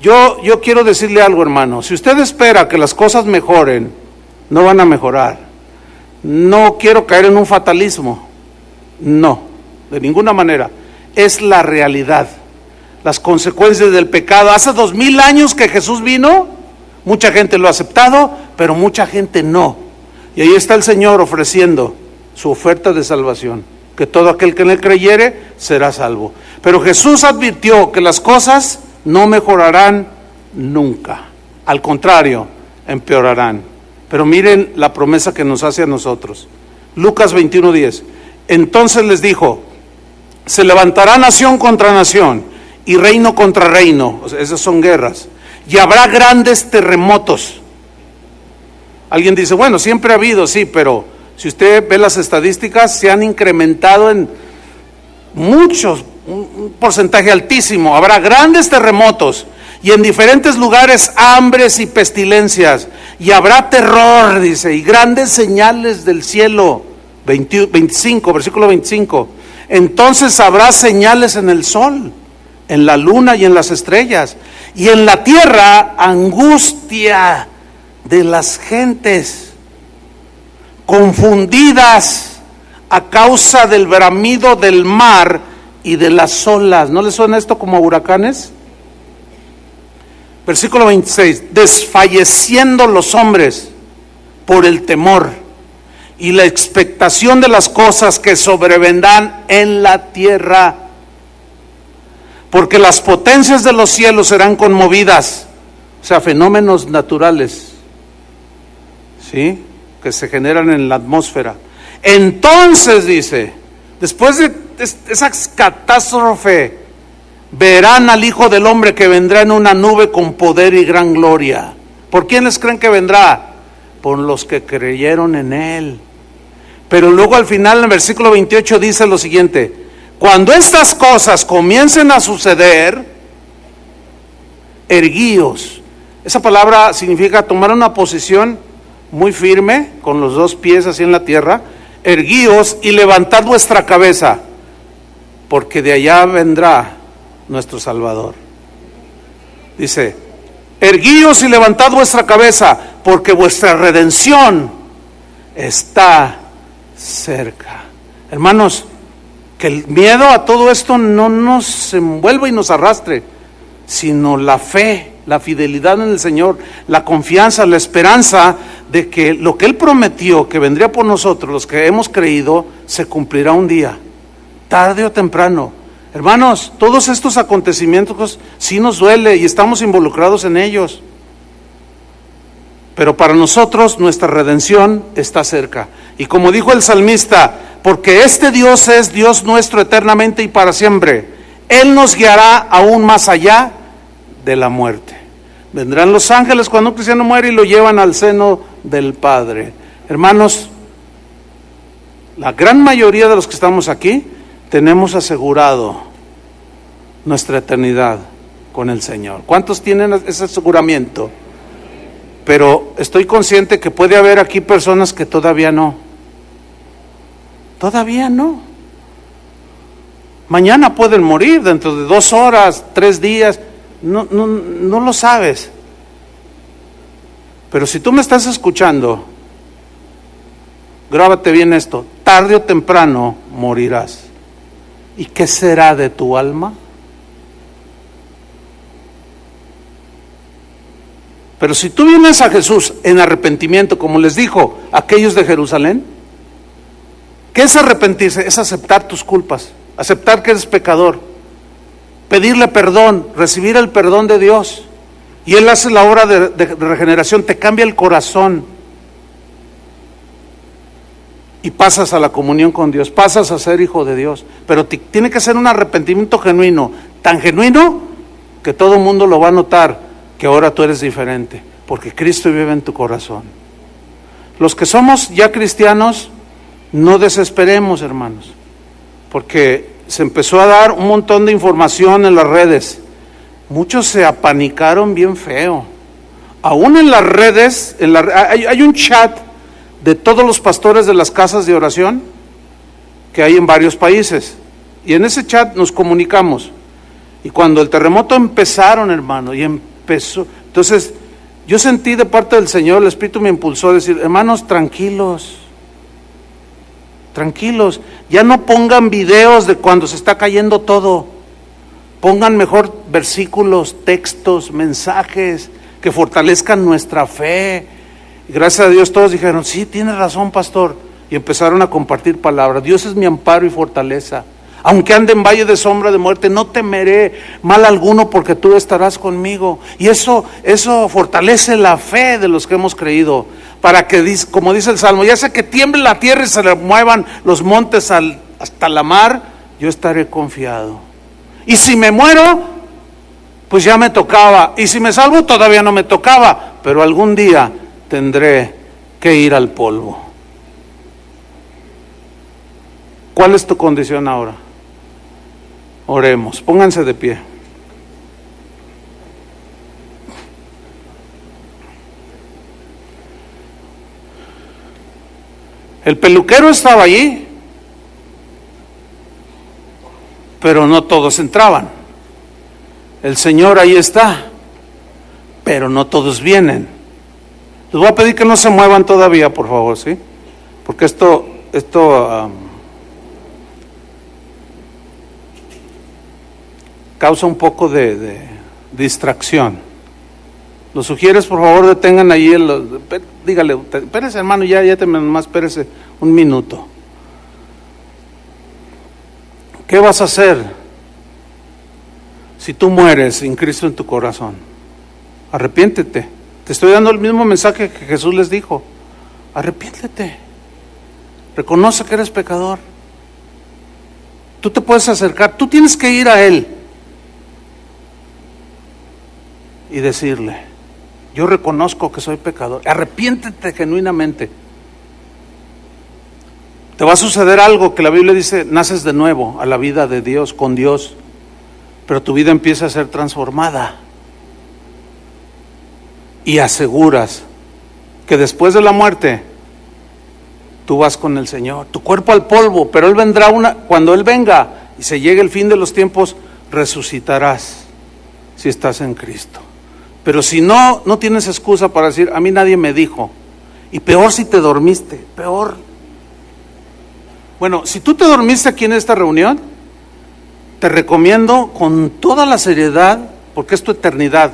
Yo quiero decirle algo, hermano. Si usted espera que las cosas mejoren, no van a mejorar. No quiero caer en un fatalismo. No, de ninguna manera. Es la realidad. Las consecuencias del pecado. Hace 2000 años que Jesús vino, mucha gente lo ha aceptado, pero mucha gente no. Y ahí está el Señor ofreciendo su oferta de salvación, que todo aquel que en él creyere será salvo. Pero Jesús advirtió que las cosas no mejorarán nunca. Al contrario, empeorarán. Pero miren la promesa que nos hace a nosotros. Lucas 21:10. Entonces les dijo, se levantará nación contra nación y reino contra reino. O sea, esas son guerras. Y habrá grandes terremotos. Alguien dice, bueno, siempre ha habido, sí, pero si usted ve las estadísticas, se han incrementado en muchos, un porcentaje altísimo. Habrá grandes terremotos y en diferentes lugares hambres y pestilencias. Y habrá terror, dice, y grandes señales del cielo. 25, versículo 25. Entonces habrá señales en el sol, en la luna y en las estrellas, y en la tierra angustia de las gentes, confundidas a causa del bramido del mar y de las olas. ¿No les suena esto como huracanes? Versículo 26, desfalleciendo los hombres por el temor y la expectación de las cosas que sobrevendrán en la tierra, porque las potencias de los cielos serán conmovidas, o sea, fenómenos naturales, ¿sí?, que se generan en la atmósfera. Entonces, dice, después de esa catástrofe, verán al Hijo del Hombre que vendrá en una nube con poder y gran gloria. ¿Por quiénes creen que vendrá? Por los que creyeron en Él. Pero luego al final, en el versículo 28, dice lo siguiente: cuando estas cosas comiencen a suceder, erguíos. Esa palabra significa tomar una posición muy firme, con los dos pies así en la tierra. Erguíos y levantad vuestra cabeza, porque de allá vendrá nuestro Salvador. Dice, erguíos y levantad vuestra cabeza, porque vuestra redención está cerca. Hermanos, que el miedo a todo esto no nos envuelva y nos arrastre, sino la fe, la fidelidad en el Señor, la confianza, la esperanza de que lo que Él prometió que vendría por nosotros, los que hemos creído, se cumplirá un día, tarde o temprano. Hermanos, todos estos acontecimientos sí nos duele y estamos involucrados en ellos, pero para nosotros nuestra redención está cerca. Y como dijo el salmista, porque este Dios es Dios nuestro eternamente y para siempre, Él nos guiará aún más allá de la muerte. Vendrán los ángeles cuando un cristiano muere y lo llevan al seno del Padre. Hermanos, la gran mayoría de los que estamos aquí tenemos asegurado nuestra eternidad con el Señor. ¿Cuántos tienen ese aseguramiento? Pero estoy consciente que puede haber aquí personas que todavía no. Todavía no. Mañana pueden morir, dentro de 2 horas, 3 días. No lo sabes. Pero si tú me estás escuchando, grábate bien esto: tarde o temprano morirás. ¿Y qué será de tu alma? Pero si tú vienes a Jesús en arrepentimiento, como les dijo aquellos de Jerusalén, ¿qué es arrepentirse? Es aceptar tus culpas, aceptar que eres pecador, pedirle perdón, recibir el perdón de Dios, y Él hace la obra de regeneración, te cambia el corazón y pasas a la comunión con Dios, pasas a ser hijo de Dios. Pero tiene que ser un arrepentimiento genuino, tan genuino que todo el mundo lo va a notar, que ahora tú eres diferente, porque Cristo vive en tu corazón. Los que somos ya cristianos, no desesperemos, hermanos, porque se empezó a dar un montón de información en las redes. Muchos se apanicaron bien feo. Aún en las redes, hay un chat de todos los pastores de las casas de oración que hay en varios países, y en ese chat nos comunicamos. Y cuando el terremoto empezaron, hermano, entonces yo sentí de parte del Señor, el Espíritu me impulsó a decir: hermanos, tranquilos, ya no pongan videos de cuando se está cayendo todo, pongan mejor versículos, textos, mensajes que fortalezcan nuestra fe. Y gracias a Dios todos dijeron: sí, tienes razón, pastor, y empezaron a compartir palabras. Dios es mi amparo y fortaleza. Aunque ande en valle de sombra de muerte, no temeré mal alguno, porque tú estarás conmigo. Y eso fortalece la fe de los que hemos creído, para que, como dice el Salmo, ya sea que tiemble la tierra y se le muevan los montes hasta la mar, yo estaré confiado. Y si me muero, pues ya me tocaba. Y si me salvo, todavía no me tocaba, pero algún día tendré que ir al polvo. ¿Cuál es tu condición ahora? Oremos, pónganse de pie. El peluquero estaba allí, pero no todos entraban. El Señor ahí está, pero no todos vienen. Les voy a pedir que no se muevan todavía, por favor, ¿sí? Porque esto causa un poco de distracción. ¿Los sugieres, por favor, detengan ahí dígale, espérese, hermano, ya nomás espérese un minuto. ¿Qué vas a hacer si tú mueres sin Cristo en tu corazón? Arrepiéntete. Te estoy dando el mismo mensaje que Jesús les dijo. Arrepiéntete. Reconoce que eres pecador. Tú te puedes acercar, tú tienes que ir a Él y decirle: yo reconozco que soy pecador. Arrepiéntete genuinamente. Te va a suceder algo que la Biblia dice: naces de nuevo a la vida de Dios, con Dios, pero tu vida empieza a ser transformada. Y aseguras que después de la muerte tú vas con el Señor, tu cuerpo al polvo, pero Él vendrá cuando Él venga y se llegue el fin de los tiempos, resucitarás si estás en Cristo. Pero si no tienes excusa para decir: a mí nadie me dijo. Y peor si te dormiste, peor. Bueno, si tú te dormiste aquí en esta reunión, te recomiendo con toda la seriedad, porque es tu eternidad,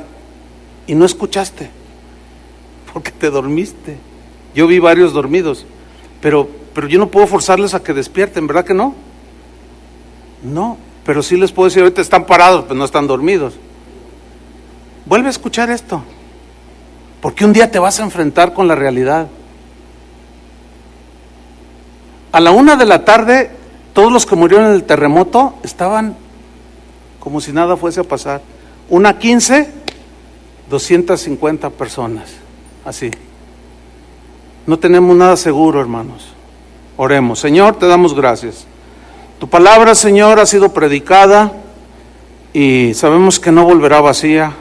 y no escuchaste, porque te dormiste. Yo vi varios dormidos, pero yo no puedo forzarles a que despierten, ¿verdad que no? No, pero sí les puedo decir: ahorita están parados, pero no están dormidos. Vuelve a escuchar esto, porque un día te vas a enfrentar con la realidad. A la 1:00 p.m, todos los que murieron en el terremoto estaban como si nada fuese a pasar. 1:15, 250 personas, así. No tenemos nada seguro, hermanos. Oremos. Señor, te damos gracias. Tu palabra, Señor, ha sido predicada y sabemos que no volverá vacía.